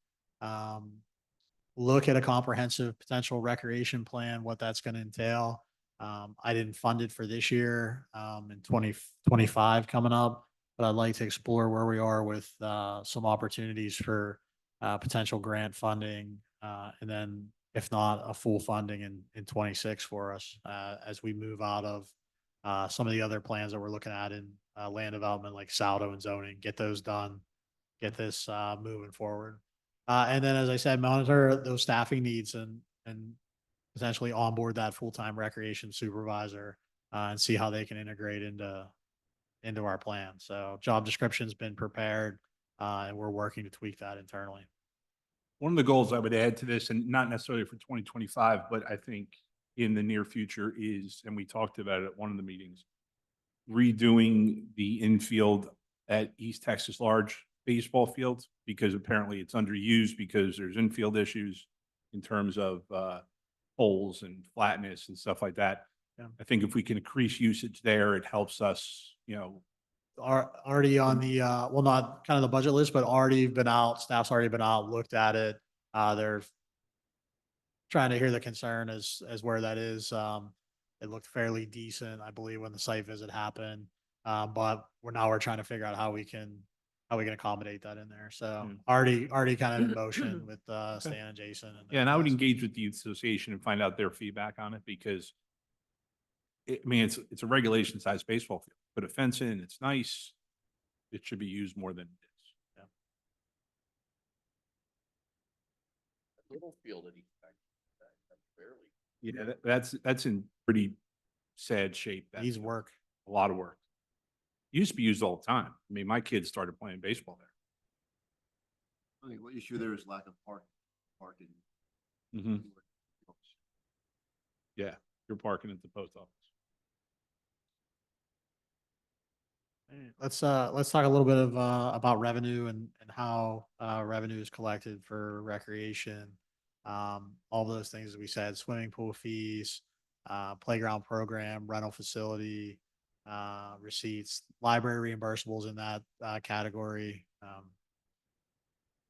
Look at a comprehensive potential recreation plan, what that's going to entail. I didn't fund it for this year in 2025 coming up, but I'd like to explore where we are with some opportunities for potential grant funding. And then if not, a full funding in 26 for us as we move out of some of the other plans that we're looking at in land development like Saldo and zoning, get those done, get this moving forward. And then, as I said, monitor those staffing needs and potentially onboard that full-time recreation supervisor, and see how they can integrate into our plan. So job description's been prepared, and we're working to tweak that internally. One of the goals I would add to this, and not necessarily for 2025, but I think in the near future is, and we talked about it at one of the meetings, redoing the infield at East Texas Large baseball fields, because apparently it's underused because there's infield issues in terms of holes and flatness and stuff like that. Yeah. I think if we can increase usage there, it helps us, Are already on the, well, not kind of the budget list, but already been out, staff's already been out, looked at it. They're trying to hear the concern as where that is. It looked fairly decent, I believe, when the site visit happened. But we're trying to figure out how we can accommodate that in there. So already kind of in motion with, Stan and Jason. yeah, and I would guys. engage with the association and find out their feedback on it, because it's a regulation sized baseball field. Put a fence in, it's nice. It should be used more than it is. Little field at East Texas, that's barely. Yeah, that's in pretty sad shape. That Needs field. work. A lot of work. Used to be used all the time. I mean, my kids started playing baseball there. I think what issue there is lack of parking. Mm-hmm. Yeah, you're parking at the post office. Let's talk a little bit of about revenue and how revenue is collected for recreation. All those things that we said: swimming pool fees, playground program, rental facility, receipts, library reimbursables in that category,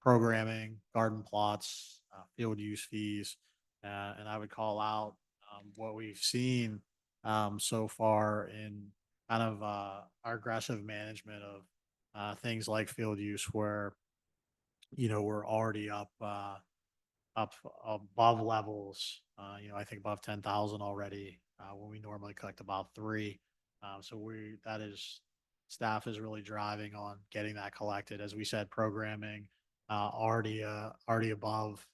programming, garden plots, field use fees, and I would call out what we've seen so far in kind of our aggressive management of things like field use, where we're already up above levels. I think above 10,000 already, when we normally collect about 3. So staff is really driving on getting that collected. As we said, programming already above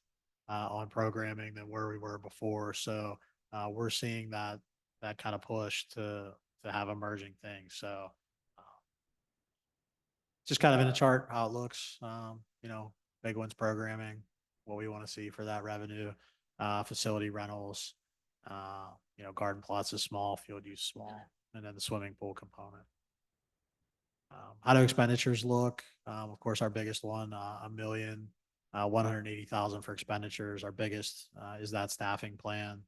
on programming than where we were before. So we're seeing that kind of push to have emerging things. So just kind of in a chart how it looks. Big ones programming, what we want to see for that revenue, facility rentals, garden plots is small, field use small, and then the swimming pool component. How do expenditures look? Of course, our biggest one, $1,180,000 for expenditures. Our biggest is that staffing plan,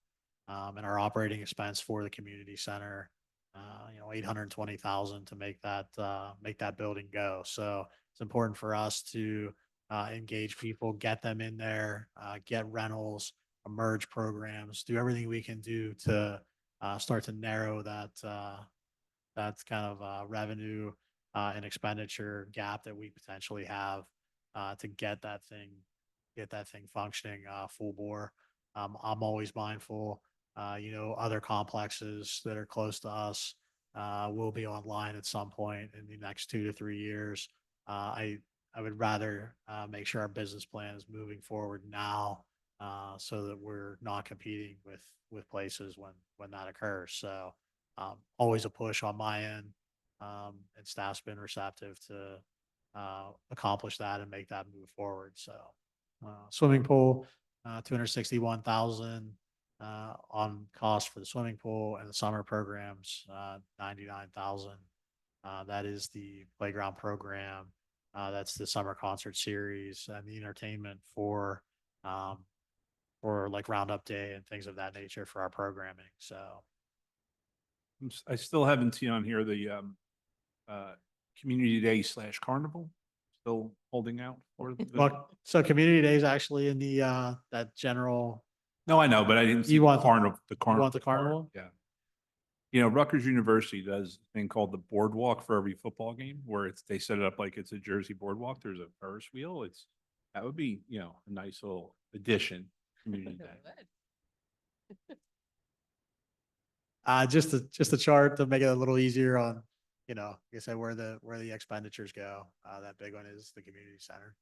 and our operating expense for the community center. $820,000 to make that building go. So it's important for us to engage people, get them in there, get rentals, emerge programs, do everything we can do to start to narrow that kind of revenue and expenditure gap that we potentially have to get that thing functioning full bore. I'm always mindful, other complexes that are close to us will be online at some point in the next 2 to 3 years. I would rather make sure our business plan is moving forward now, so that we're not competing with places when that occurs. So always a push on my end, and staff's been receptive to accomplish that and make that move forward. So swimming pool, 261,000 on cost for the swimming pool, and the summer programs, 99,000. That is the playground program. That's the summer concert series and the entertainment for like Roundup Day and things of that nature for our programming. So I still haven't seen on here the Community Day / Carnival. Still holding out for so Community Day is actually in the that general. No, I know, but I didn't see You want the carnival. you want the carnival? Yeah. Rutgers University does a thing called the boardwalk for every football game, where they set it up like it's a Jersey boardwalk. There's a Ferris wheel. That would be, a nice little addition. Community Day. Just a chart to make it a little easier on, like I said, where the expenditures go. That big one is the community center.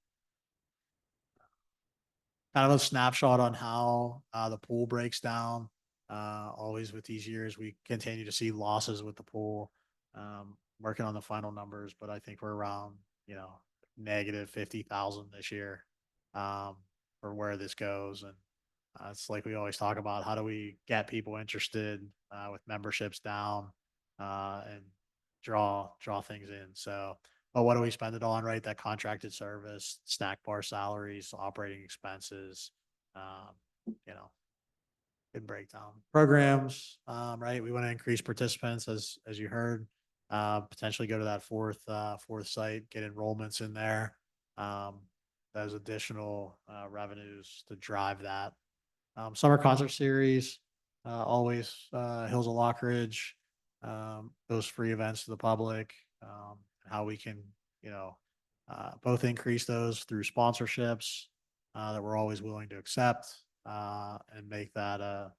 kind of a snapshot on how the pool breaks down. Always with these years, we continue to see losses with the pool. Working on the final numbers, but I think we're around, negative 50,000 this year for where this goes. And it's like we always talk about, how do we get people interested with memberships down and draw things in. So, but what do we spend it on, right? That contracted service, snack bar salaries, operating expenses, you know, good breakdown. Programs, right? We want to increase participants as you heard, potentially go to that fourth site, get enrollments in there. Those additional revenues to drive that. Summer concert series, always Hills of Lockridge, those free events to the public, how we can, both increase those through sponsorships that we're always willing to accept and make that a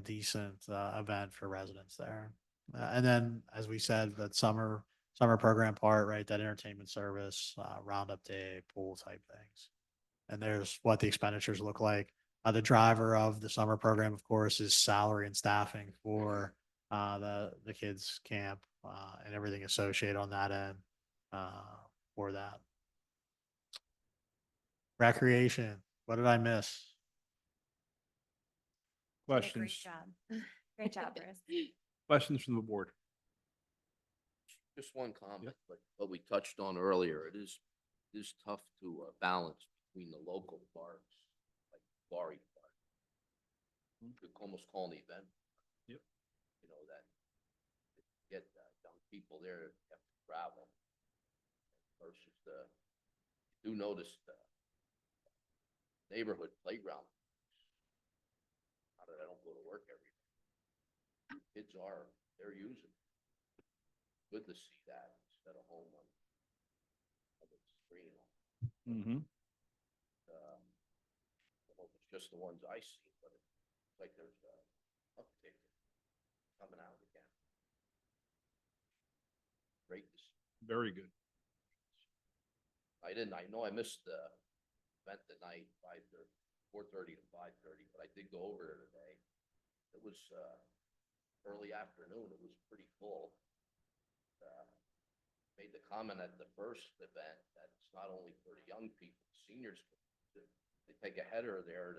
decent event for residents there. And then, as we said, that summer program part, right? That entertainment service, roundup day, pool type things. And there's what the expenditures look like. The driver of the summer program, of course, is salary and staffing for the kids camp and everything associated on that end for that. Recreation. What did I miss? Did a Questions? Great job. Great job, Bruce. Questions from the board? Just one comment, but what we touched on earlier, it is tough to balance between the local parks, like Quarry Park. You could almost call an event. Yep. That get young people there that have to travel versus you do notice the neighborhood playground. Not that I don't go to work every day. Kids they're using it. Good to see that instead of home on the screen. Mm-hmm. I don't know if it's just the ones I see, but it's like there's a uptick coming out again. Great to see. Very good. I know I missed the event tonight, 4:30 to 5:30, but I did go over there today. It was early afternoon. It was pretty full. Made the comment at the first event that it's not only for the young people, seniors. They take a header there,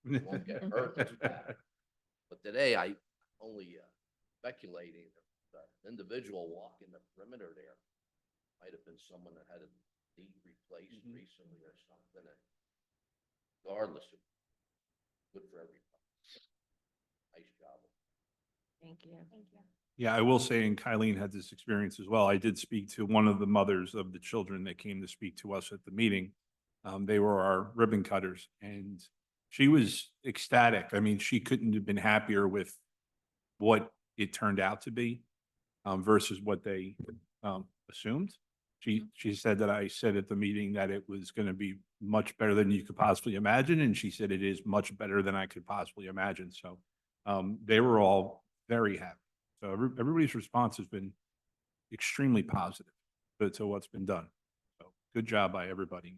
they won't get hurt as bad. But today, I only speculating. The individual walking the perimeter there might have been someone that had a knee replaced recently or something. And regardless, good for everybody. Nice job. Thank you. Thank you. Yeah, I will say, and Kylene had this experience as well. I did speak to one of the mothers of the children that came to speak to us at the meeting. They were our ribbon cutters, and she was ecstatic. I mean, she couldn't have been happier with what it turned out to be versus what they assumed. She said that I said at the meeting that it was going to be much better than you could possibly imagine, and she said it is much better than I could possibly imagine. So they were all very happy. So everybody's response has been extremely positive to what's been done. So good job by everybody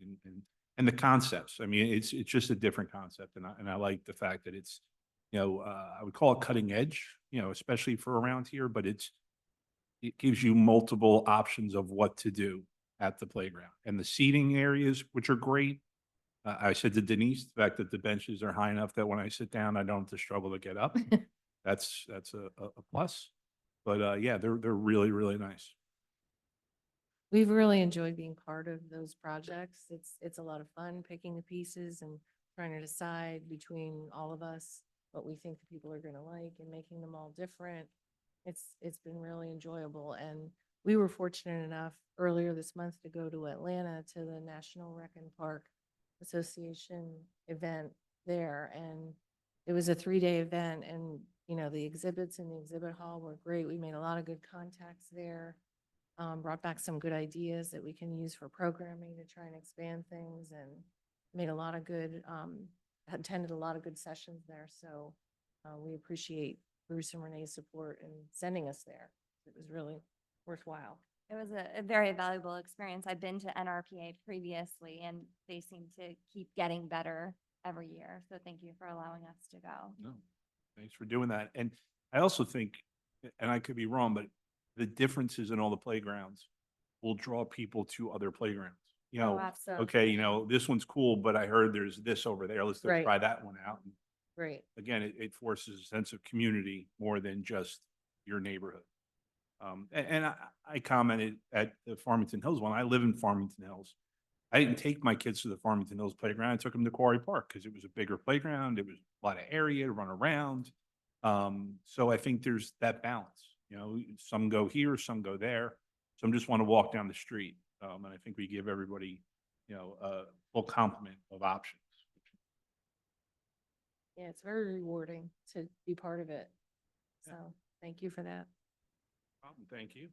and the concepts. I mean, it's just a different concept, and I like the fact that it's I would call it cutting edge, especially for around here, but it gives you multiple options of what to do at the playground and the seating areas, which are great. I said to Denise, the fact that the benches are high enough that when I sit down, I don't have to struggle to get up. That's a plus. But yeah, they're really, really nice. We've really enjoyed being part of those projects. It's a lot of fun picking the pieces and trying to decide between all of us what we think the people are going to like and making them all different. It's been really enjoyable. And we were fortunate enough earlier this month to go to Atlanta to the National Rec and Park Association event there. And it was a 3-day event, and the exhibits in the exhibit hall were great. We made a lot of good contacts there, brought back some good ideas that we can use for programming to try and expand things, and made a lot of good, attended a lot of good sessions there. So we appreciate Bruce and Renee's support in sending us there. It was really worthwhile. It was a very valuable experience. I've been to NRPA previously, and they seem to keep getting better every year. So thank you for allowing us to go. No, thanks for doing that. And I also think, and I could be wrong, but the differences in all the playgrounds will draw people to other playgrounds. You Oh, know, absolutely. okay, you know, this one's cool, but I heard there's this over there. Let's go Right. try that one out. And Right. again, it forces a sense of community more than just your neighborhood. And I commented at the Farmington Hills one. I live in Farmington Hills. I didn't take my kids to the Farmington Hills playground. I took them to Quarry Park because it was a bigger playground. It was a lot of area to run around. So I think there's that balance. You know, some go here, some go there. Some just want to walk down the street. And I think we give everybody, you know, a full complement of options. Yeah, it's very rewarding to be part of it. So Yeah. thank you for that. Thank you.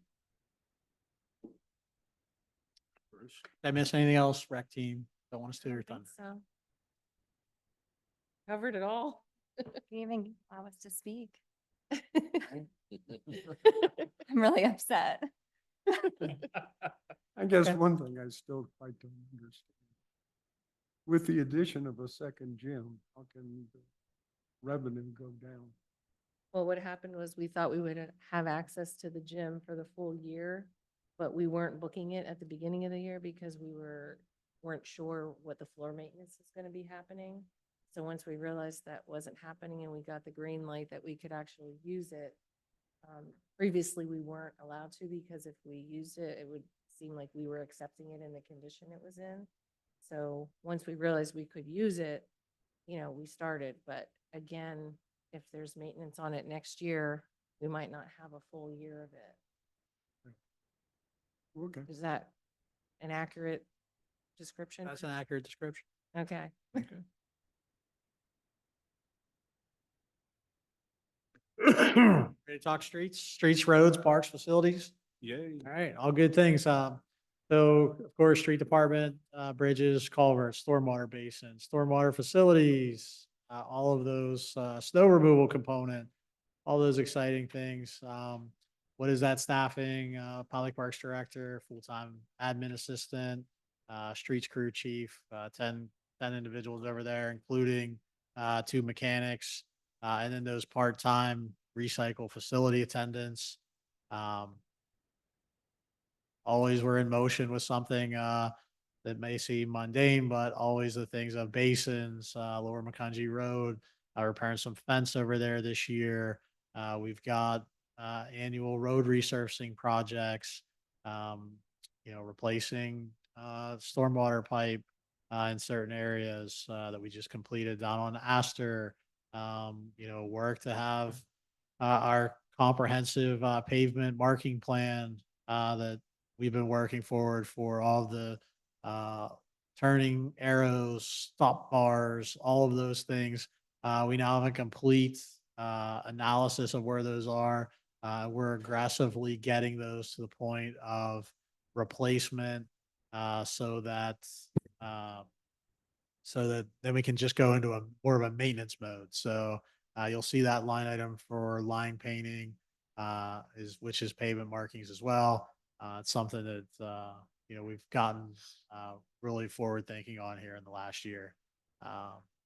Bruce? Did I miss anything else, rec team? Don't want to I steal your don't thunder. think so. Covered it all. You even allow us to speak. I'm really upset. I guess Okay. one thing I still quite don't understand. With the addition of a second gym, how can the revenue go down? Well, what happened was we thought we would have access to the gym for the full year, but we weren't booking it at the beginning of the year because weren't sure what the floor maintenance is gonna be happening. So once we realized that wasn't happening and we got the green light that we could actually use it, previously we weren't allowed to because if we used it, it would seem like we were accepting it in the condition it was in. So once we realized we could use it, you know, we started, but again, if there's maintenance on it next year, we might not have a full year of it. Okay. Is that an accurate description? That's an accurate description. Okay. Ready to talk streets, roads, parks, facilities? Yay. All right, all good things. So of course, street department, bridges, culverts, stormwater basins, stormwater facilities, all of those, snow removal component, all those exciting things. What is that staffing? Public Works Director, full-time admin assistant, streets crew chief, 10 individuals over there, including, 2 mechanics, and then those part-time recycle facility attendants. Always we're in motion with something that may seem mundane, but always the things of basins, Lower Macungie Road, repairing some fence over there this year. We've got annual road resurfacing projects, replacing stormwater pipe in certain areas that we just completed down on Astor. Work to have our comprehensive pavement marking plan that we've been working forward for all the turning arrows, stop bars, all of those things. We now have a complete analysis of where those are. We're aggressively getting those to the point of replacement so that then we can just go into a more of a maintenance mode. So you'll see that line item for line painting which is pavement markings as well. It's something that we've gotten really forward thinking on here in the last year.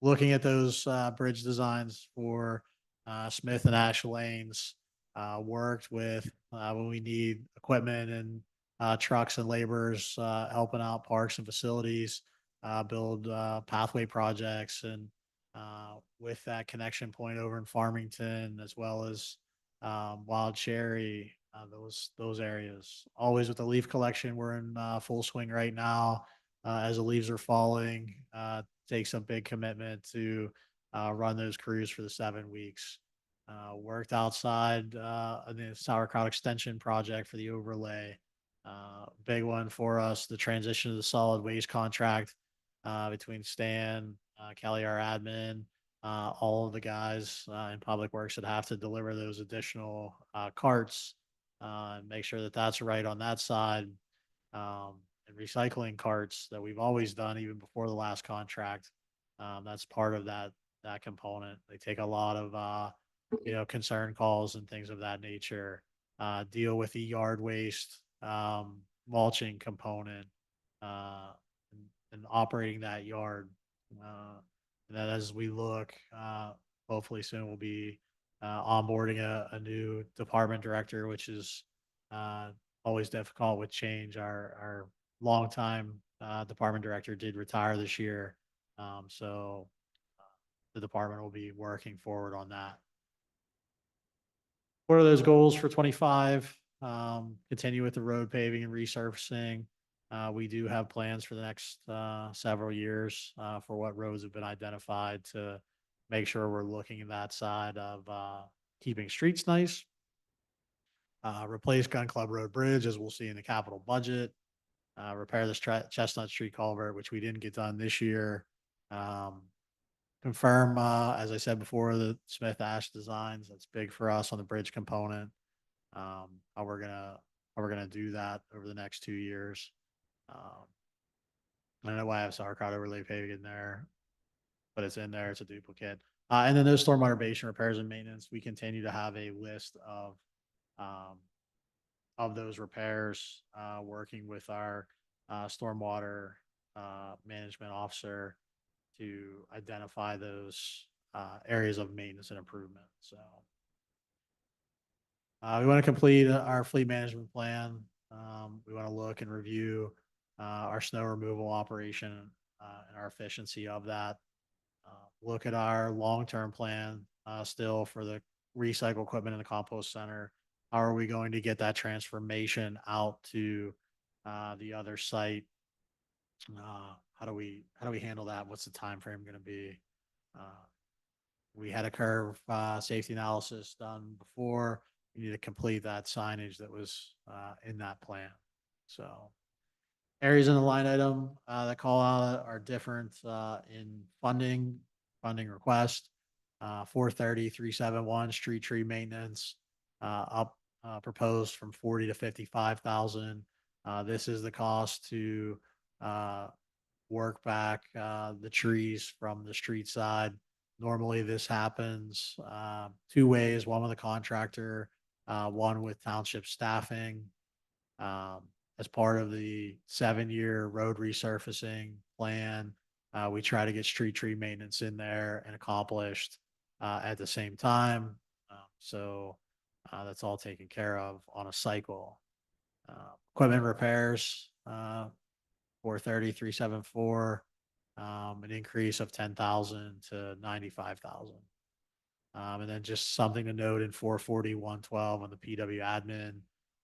Looking at those bridge designs for Smith and Ash Lanes, worked with when we need equipment and trucks and laborers helping out parks and facilities, build pathway projects, and with that connection point over in Farmington as well as Wild Cherry, those areas. Always with the leaf collection, we're in full swing right now. As the leaves are falling, takes a big commitment to run those crews for the 7 weeks. Worked outside in the Sauerkraut Extension project for the overlay. Big one for us, the transition to the solid waste contract between Stan, Kelly, our admin, all of the guys in Public Works that have to deliver those additional carts and make sure that that's right on that side. And recycling carts that we've always done even before the last contract. That's part of that component. They take a lot of concern calls and things of that nature. Deal with the yard waste, mulching component, and operating that yard. And then as we look, hopefully soon we'll be onboarding a new department director, which is always difficult with change. Our longtime department director did retire this year. So the department will be working forward on that. What are those goals for 25? Continue with the road paving and resurfacing. We do have plans for the next several years for what roads have been identified to make sure we're looking at that side of keeping streets nice. Replace Gun Club Road Bridge, as we'll see in the capital budget. Repair this Chestnut Street culvert, which we didn't get done this year. Confirm, as I said before, the Smith Ash designs. That's big for us on the bridge component. How we're gonna do that over the next 2 years. I don't know why I have sauerkraut overlay paving in there, but it's in there. It's a duplicate. And then those stormwater basin repairs and maintenance. We continue to have a list of those repairs, working with our stormwater management officer to identify those areas of maintenance and improvement. So we want to complete our fleet management plan. We want to look and review our snow removal operation and our efficiency of that. Look at our long-term plan still for the recycle equipment in the compost center. How are we going to get that transformation out to the other site? How do we handle that? What's the time frame going to be? We had a curve safety analysis done before. We need to complete that signage that was in that plan. So areas in the line item that call out are different in funding request. 430,371 street tree maintenance up proposed from 40 to 55,000. This is the cost to work back the trees from the street side. Normally this happens 2 ways, one with a contractor, one with township staffing. As part of the 7-year road resurfacing plan, we try to get street tree maintenance in there and accomplished at the same time. So that's all taken care of on a cycle. Equipment repairs, 430,374, an increase of 10,000 to 95,000. And then just something to note in 440,112 on the PW admin,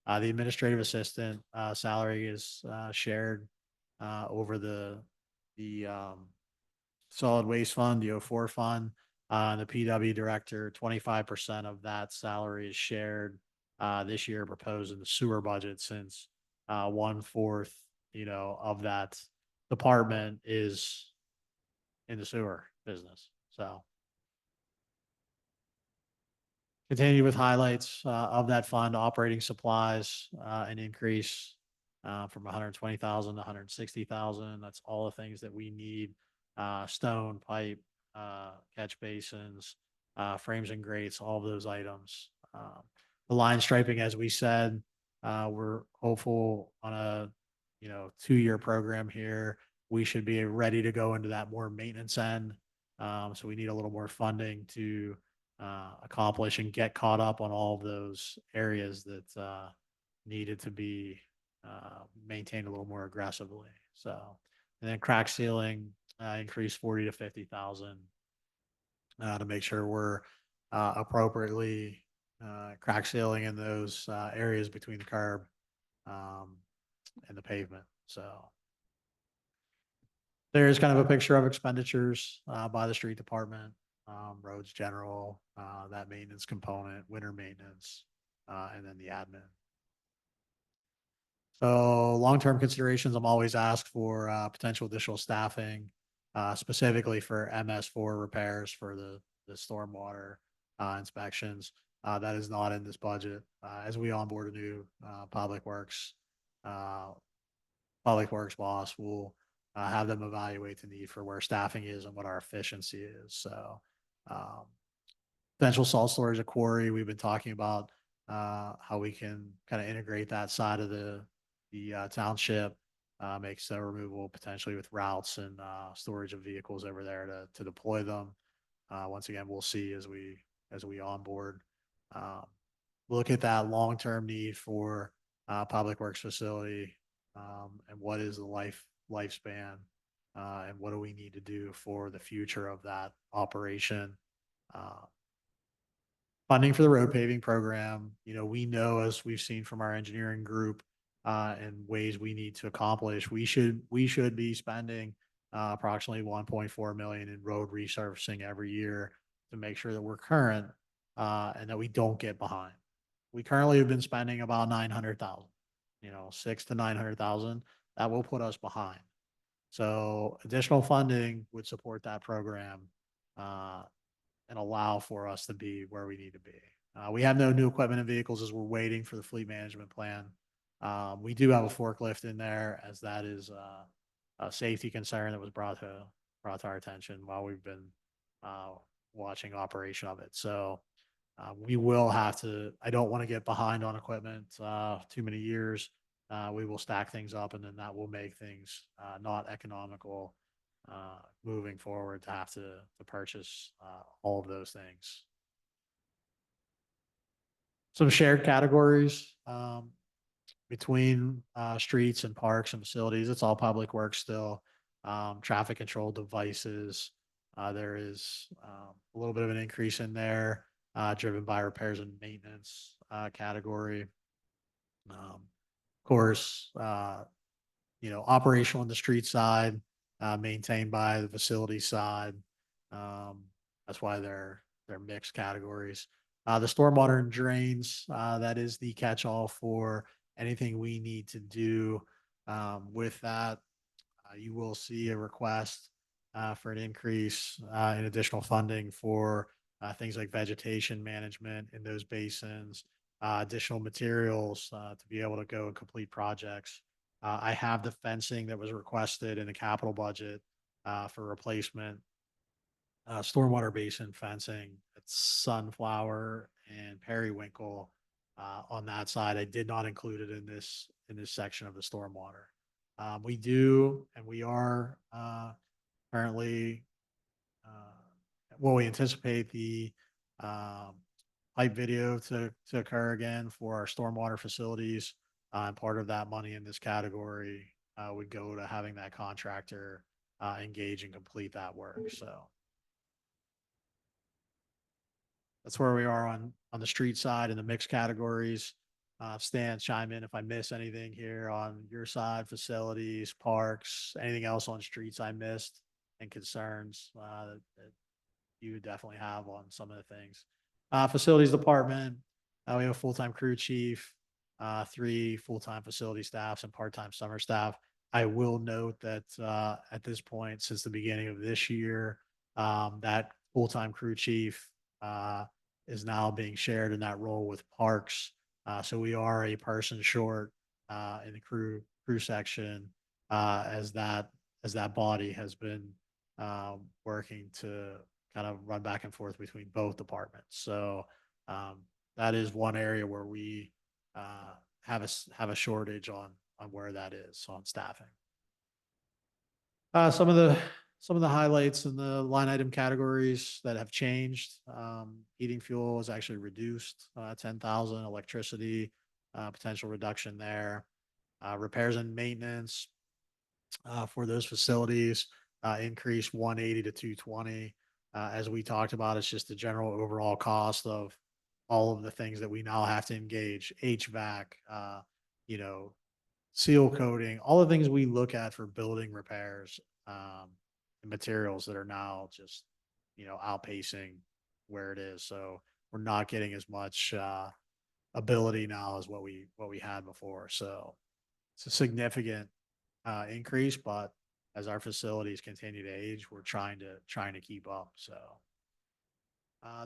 the administrative assistant salary is shared over the solid waste fund, the 04 fund. The PW director, 25% of that salary is shared this year, proposed in the sewer budget, since 1/4, of that department is in the sewer business. So continue with highlights of that fund. Operating supplies, an increase from 120,000 to 160,000. That's all the things that we need. Stone, pipe, catch basins, frames and grates, all of those items. The line striping, as we said, we're hopeful on a 2-year program here. We should be ready to go into that more maintenance end. So we need a little more funding to accomplish and get caught up on all of those areas that needed to be maintained a little more aggressively. So, and then crack sealing increased 40 to 50,000 to make sure we're appropriately crack sealing in those areas between the curb and the pavement. So there's kind of a picture of expenditures by the street department, roads general, that maintenance component, winter maintenance, and then the admin. So long-term considerations, I'm always asked for potential additional staffing, specifically for MS4 repairs for the stormwater inspections. That is not in this budget. As we onboard a new public works boss, we'll have them evaluate the need for where staffing is and what our efficiency is. So potential salt storage at quarry, we've been talking about how we can kind of integrate that side of the township. make snow removal potentially with routes and, storage of vehicles over there to deploy them. Once again, we'll see as we onboard. Um, look at that long-term need for, public works facility, and what is the lifespan, and what do we need to do for the future of that operation. Uh, Funding for the road paving program, we know, as we've seen from our engineering group, and ways we need to accomplish, we should be spending, approximately 1.4 million in road resurfacing every year to make sure that we're current, and that we don't get behind. We currently have been spending about 900,000, 6 to 900,000. That will put us behind. So additional funding would support that program, uh, and allow for us to be where we need to be. We have no new equipment and vehicles as we're waiting for the fleet management plan. We do have a forklift in there, as that is, a safety concern that was brought to our attention while we've been, watching operation of it. So, we will have to, I don't want to get behind on equipment, too many years. We will stack things up, and then that will make things, not economical, moving forward, to have to purchase, all of those things. Some shared categories, between, streets and parks and facilities. It's all public works still. Traffic control devices. There is, a little bit of an increase in there, driven by repairs and maintenance, category. Of course, operational on the street side, maintained by the facility side. That's why they're mixed categories. The stormwater and drains, that is the catch-all for anything we need to do, with that. You will see a request, for an increase, in additional funding for, things like vegetation management in those basins, additional materials, to be able to go and complete projects. I have the fencing that was requested in the capital budget, for replacement, stormwater basin fencing. It's sunflower and periwinkle, on that side. I did not include it in this section of the stormwater. We do, and we are, currently, we anticipate the, um, pipe video to occur again for our stormwater facilities. And part of that money in this category, would go to having that contractor, engage and complete that work. So that's where we are on the street side and the mixed categories. Stan, chime in if I miss anything here on your side, facilities, parks, anything else on streets I missed, and concerns, that you definitely have on some of the things. Facilities department, we have a full-time crew chief, 3 full-time facility staffs and part-time summer staff. I will note that, at this point, since the beginning of this year, that full-time crew chief, is now being shared in that role with parks. So we are a person short, in the crew section, as that body has been, working to kind of run back and forth between both departments. So, that is one area where we, have a shortage on where that is on staffing. Some of the highlights in the line item categories that have changed. Heating fuel is actually reduced, 10,000. Electricity, potential reduction there. Repairs and maintenance, for those facilities, increased 180 to 220. As we talked about, it's just the general overall cost of all of the things that we now have to engage: HVAC, you know, seal coating, all the things we look at for building repairs, and materials that are now just, outpacing where it is. So we're not getting as much, ability now as what we had before. So it's a significant, increase, but as our facilities continue to age, we're trying to keep up. So,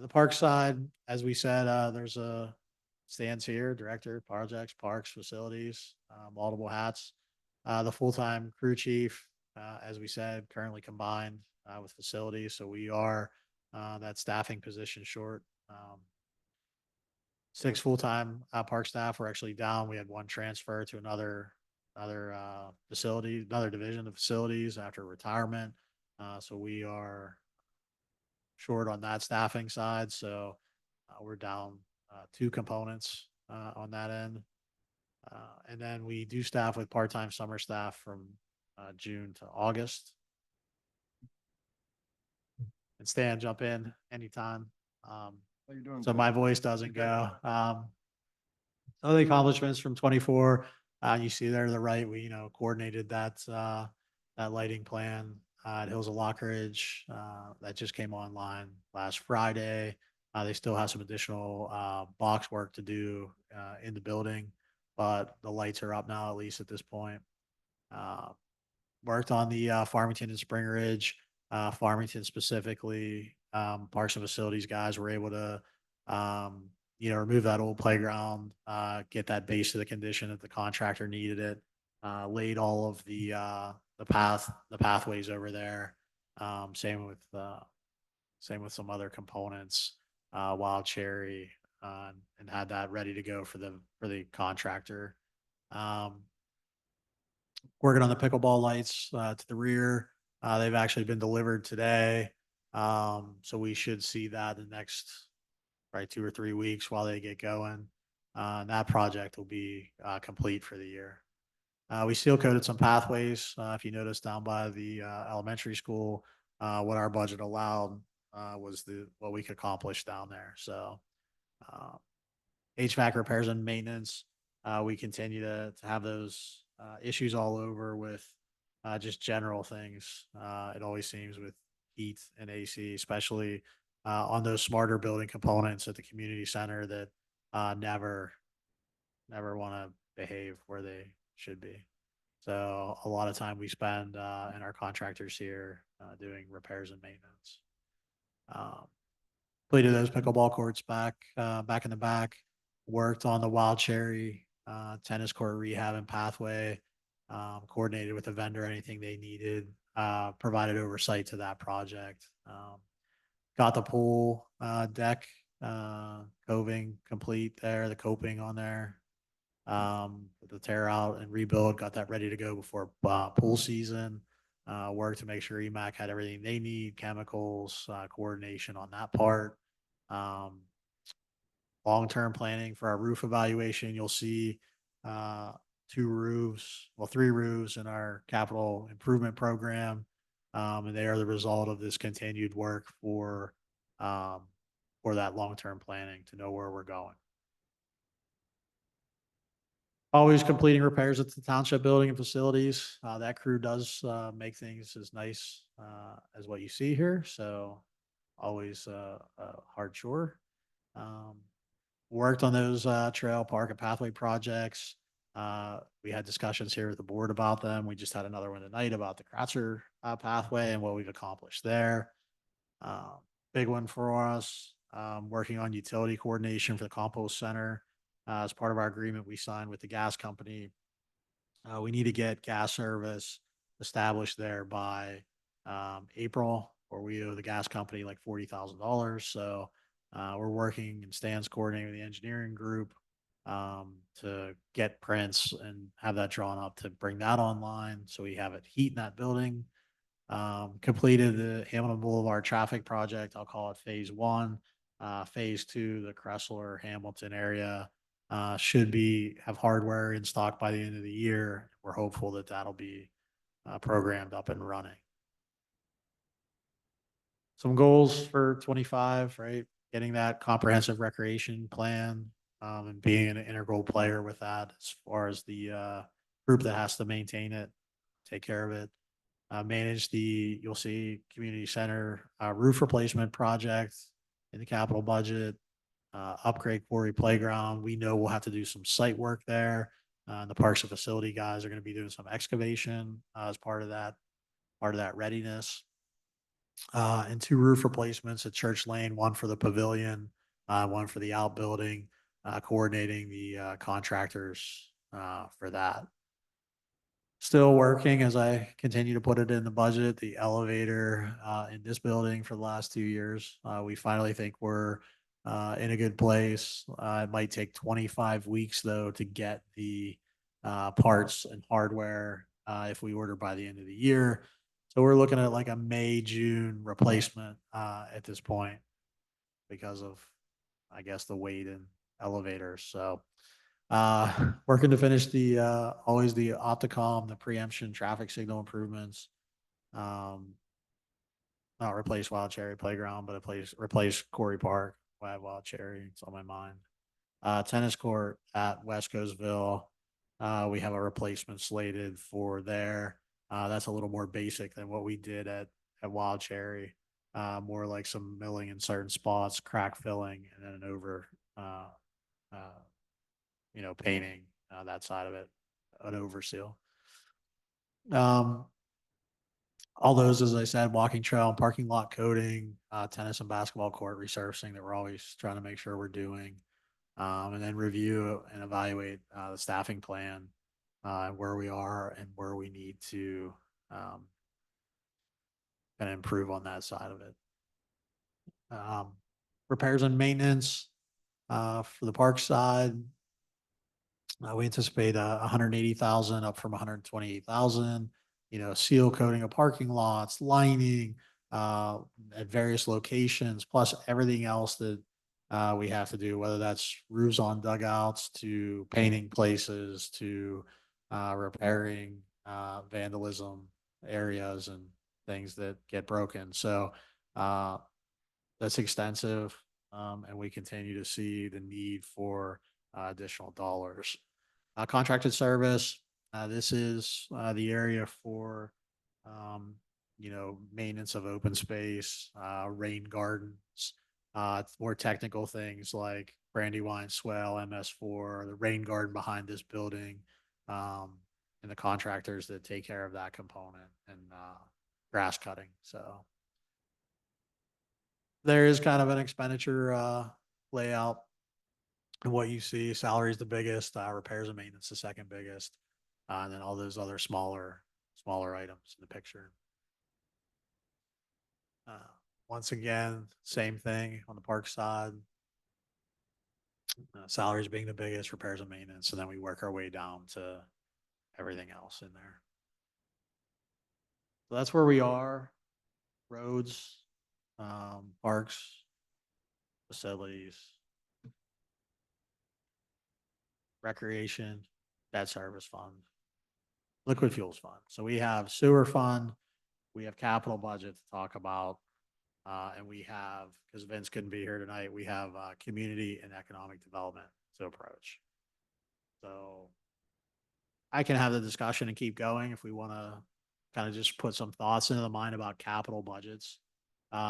the park side, as we said, there's a stands here, director, projects, parks, facilities, multiple hats. The full-time crew chief, as we said, currently combined, with facilities. So we are, that staffing position short. 6 full-time, park staff were actually down. We had 1 transfer to another facility, another division of facilities after retirement. So we are short on that staffing side. So we're down two components on that end. And then we do staff with part-time summer staff from June to August. And Stan, jump in anytime. How you doing? So Bill? my voice doesn't go. Some of the accomplishments from 24, you see there to the right, we, coordinated that lighting plan at Hills of Lockridge, that just came online last Friday. They still have some additional box work to do in the building, but the lights are up now, at least at this point. Worked on the Farmington and Spring Ridge, Farmington specifically. Parks and Facilities guys were able to, remove that old playground, get that base to the condition that the contractor needed it. Laid all of the pathways over there. Same with some other components, Wild Cherry, and had that ready to go for the contractor. Working on the pickleball lights to the rear. They've actually been delivered today. So we should see that in the next probably 2 or 3 weeks while they get going. And that project will be complete for the year. We seal coated some pathways. If you notice down by the elementary school, what our budget allowed was what we could accomplish down there. So HVAC repairs and maintenance, we continue to have those issues all over with just general things. It always seems with heat and AC, especially on those smarter building components at the community center that never want to behave where they should be. So a lot of time we spend and our contractors here doing repairs and maintenance. Completed those pickleball courts back in the back. Worked on the Wild Cherry tennis court rehab and pathway. Coordinated with the vendor anything they needed. Provided oversight to that project. Got the pool deck coving complete there, the coping on there. The tear out and rebuild, got that ready to go before pool season. Worked to make sure EMAC had everything they need, chemicals, coordination on that part. Long-term planning for our roof evaluation, you'll see 3 roofs in our capital improvement program. And they are the result of this continued work for that long-term planning to know where we're going. Always completing repairs at the township building and facilities. That crew does make things as nice as what you see here. So always a hard chore. Worked on those trail, park, and pathway projects. We had discussions here with the board about them. We just had another one tonight about the Kratzer pathway and what we've accomplished there. Big one for us, working on utility coordination for the compost center. As part of our agreement we signed with the gas company, we need to get gas service established there by April, or we owe the gas company like $40,000. So we're working and Stan's coordinating with the engineering group to get prints and have that drawn up to bring that online. So we have it heat in that building. Completed the Hamilton Boulevard traffic project. I'll call it phase 1. Phase 2, the Kressler Hamilton area should have hardware in stock by the end of the year. We're hopeful that that'll be programmed up and running. Some goals for 25, right? Getting that comprehensive recreation plan and being an integral player with that as far as the group that has to maintain it, take care of it. Manage you'll see community center roof replacement project in the capital budget. Upgrade quarry playground. We know we'll have to do some site work there. The parks and facility guys are going to be doing some excavation as part of that readiness. And 2 roof replacements at Church Lane, 1 for the pavilion, 1 for the outbuilding, coordinating the contractors for that. Still working as I continue to put it in the budget, the elevator in this building for the last 2 years. We finally think we're in a good place. It might take 25 weeks though to get the parts and hardware, if we order by the end of the year. So we're looking at like a May, June replacement, at this point because of, I guess, the weight in elevators. So, working to finish the, always the Opticom, the preemption, traffic signal improvements. Not replace Wild Cherry Playground, but replace Corey Park, Wild Cherry. It's on my mind. Tennis court at West Coastville. We have a replacement slated for there. That's a little more basic than what we did at Wild Cherry. More like some milling in certain spots, crack filling, and then an over, painting, that side of it, an overseal. All those, as I said, walking trail and parking lot coating, tennis and basketball court resurfacing that we're always trying to make sure we're doing. And then review and evaluate the staffing plan, where we are and where we need to kind of improve on that side of it. Repairs and maintenance for the park side. We anticipate 180,000 up from 128,000. Seal coating of parking lots, lining at various locations, plus everything else that we have to do, whether that's roofs on dugouts to painting places to repairing vandalism areas and things that get broken. So that's extensive, and we continue to see the need for additional dollars. Contracted service, this is the area for maintenance of open space, rain gardens, more technical things like Brandywine Swell, MS4, the rain garden behind this building, and the contractors that take care of that component, and grass cutting. So there is kind of an expenditure layout. And what you see, salary is the biggest, repairs and maintenance the second biggest, and then all those other smaller items in the picture. Once again, same thing on the park side. Salaries being the biggest, repairs and maintenance, and then we work our way down to everything else in there. So that's where we are. Roads, parks, facilities, recreation, debt service fund, liquid fuels fund. So we have sewer fund, we have capital budget to talk about, and we have, because Vince couldn't be here tonight, we have community and economic development to approach. So I can have the discussion and keep going if we want to kind of just put some thoughts into the mind about capital budgets.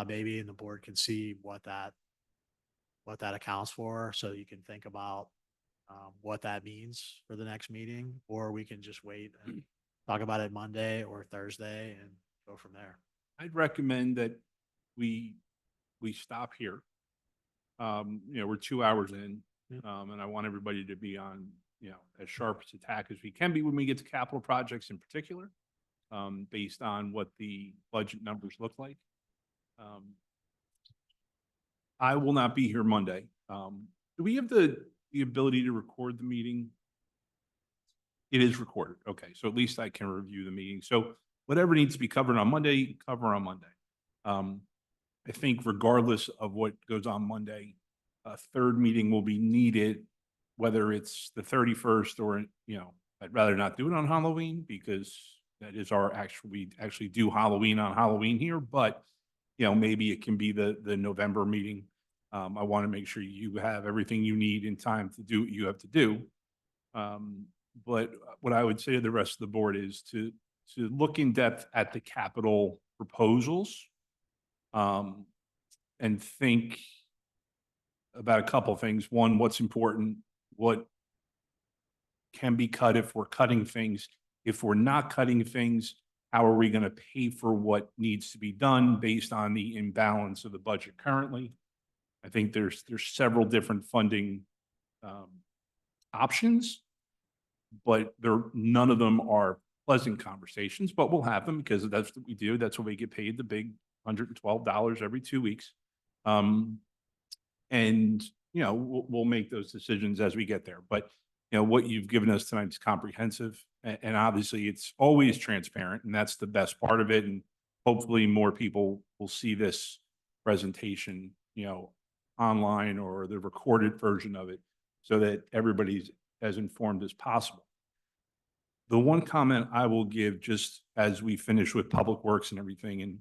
Maybe and the board can see what that accounts for, so you can think about what that means for the next meeting, or we can just wait and talk about it Monday or Thursday and go from there. I'd recommend that we stop here. We're 2 hours in, and I want everybody to be on, as sharp as attack as we can be when we get to capital projects in particular, based on what the budget numbers look like. I will not be here Monday. Do we have the ability to record the meeting? It is recorded. Okay, so at least I can review the meeting. So whatever needs to be covered on Monday, cover on Monday. I think regardless of what goes on Monday, a third meeting will be needed, whether it's the 31st or, I'd rather not do it on Halloween because that is we actually do Halloween on Halloween here, but maybe it can be the November meeting. I want to make sure you have everything you need in time to do what you have to do. But what I would say to the rest of the board is to look in depth at the capital proposals, and think about a couple of things. One, what's important, what can be cut if we're cutting things. If we're not cutting things, how are we going to pay for what needs to be done based on the imbalance of the budget currently? I think there's several different funding options, but none of them are pleasant conversations, but we'll have them because that's what we do. That's what we get paid, the big $112 every 2 weeks. And we'll make those decisions as we get there. But what you've given us tonight is comprehensive, and obviously it's always transparent, and that's the best part of it. And hopefully more people will see this presentation, online or the recorded version of it, so that everybody's as informed as possible. The one comment I will give, just as we finish with Public Works and everything, and,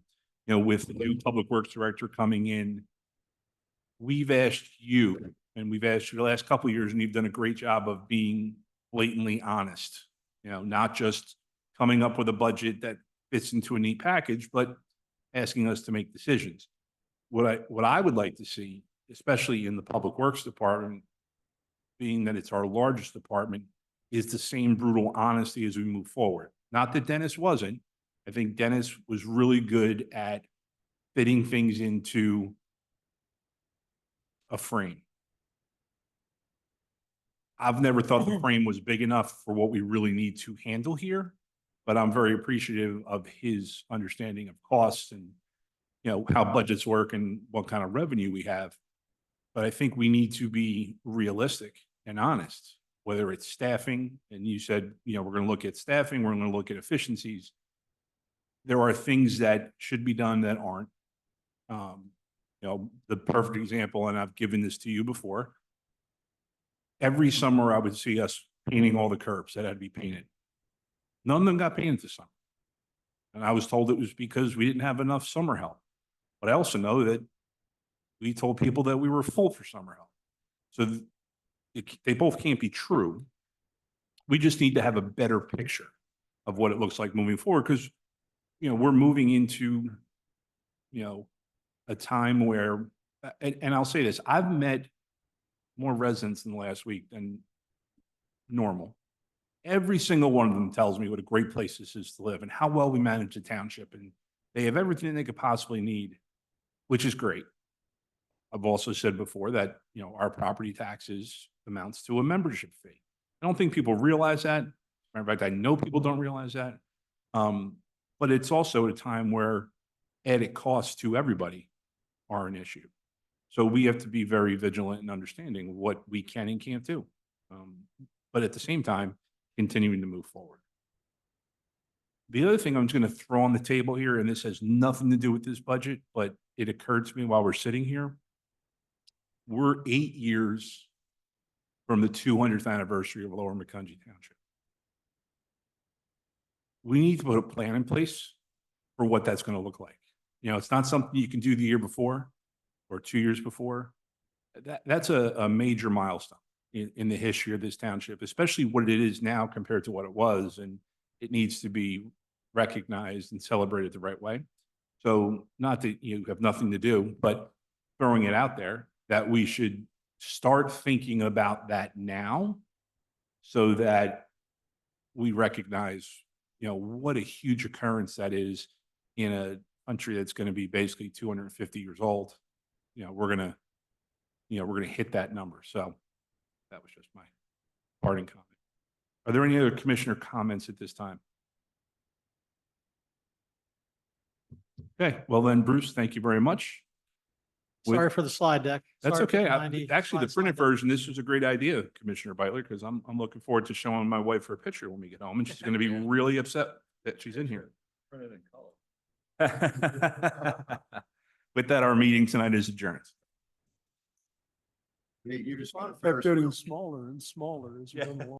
with the new Public Works Director coming in, we've asked you, and we've asked you the last couple of years, and you've done a great job of being blatantly honest, not just coming up with a budget that fits into a neat package, but asking us to make decisions. What I would like to see, especially in the Public Works Department, being that it's our largest department, is the same brutal honesty as we move forward. Not that Dennis wasn't. I think Dennis was really good at fitting things into a frame. I've never thought the frame was big enough for what we really need to handle here, but I'm very appreciative of his understanding of costs and, how budgets work and what kind of revenue we have. But I think we need to be realistic and honest, whether it's staffing, and you said, we're going to look at staffing, we're going to look at efficiencies. There are things that should be done that aren't. The perfect example, and I've given this to you before, every summer I would see us painting all the curbs that had to be painted. None of them got painted this summer. And I was told it was because we didn't have enough summer help. But I also know that we told people that we were full for summer help. So they both can't be true. We just need to have a better picture of what it looks like moving forward, because, we're moving into, a time where, and I'll say this, I've met more residents in the last week than normal. Every single one of them tells me what a great place this is to live and how well we manage the township, and they have everything they could possibly need, which is great. I've also said before that, our property taxes amounts to a membership fee. I don't think people realize that. Matter of fact, I know people don't realize that. But it's also a time where added costs to everybody are an issue. So we have to be very vigilant in understanding what we can and can't do. But at the same time, continuing to move forward. The other thing I'm just going to throw on the table here, and this has nothing to do with this budget, but it occurred to me while we're sitting here. We're 8 years from the 200th anniversary of Lower Macungie Township. We need to put a plan in place for what that's going to look like. It's not something you can do the year before or 2 years before. That's a major milestone in the history of this township, especially what it is now compared to what it was, and it needs to be recognized and celebrated the right way. So not that you have nothing to do, but throwing it out there that we should start thinking about that now, so that we recognize, what a huge occurrence that is in a country that's going to be basically 250 years old. We're going to hit that number. So that was just my parting comment. Are there any other commissioner comments at this time? Okay, well then, Bruce, thank you very much. Sorry for the slide deck. That's Sorry for okay. the 90 Actually, the slide printed deck. version, this was a great idea, Commissioner Beitler, because I'm looking forward to showing my wife her picture when we get home, and she's going to be really upset that she's in here. Printed in color. With that, our meeting tonight is adjourned. You just want Kept getting smaller and smaller as we Yeah. went along.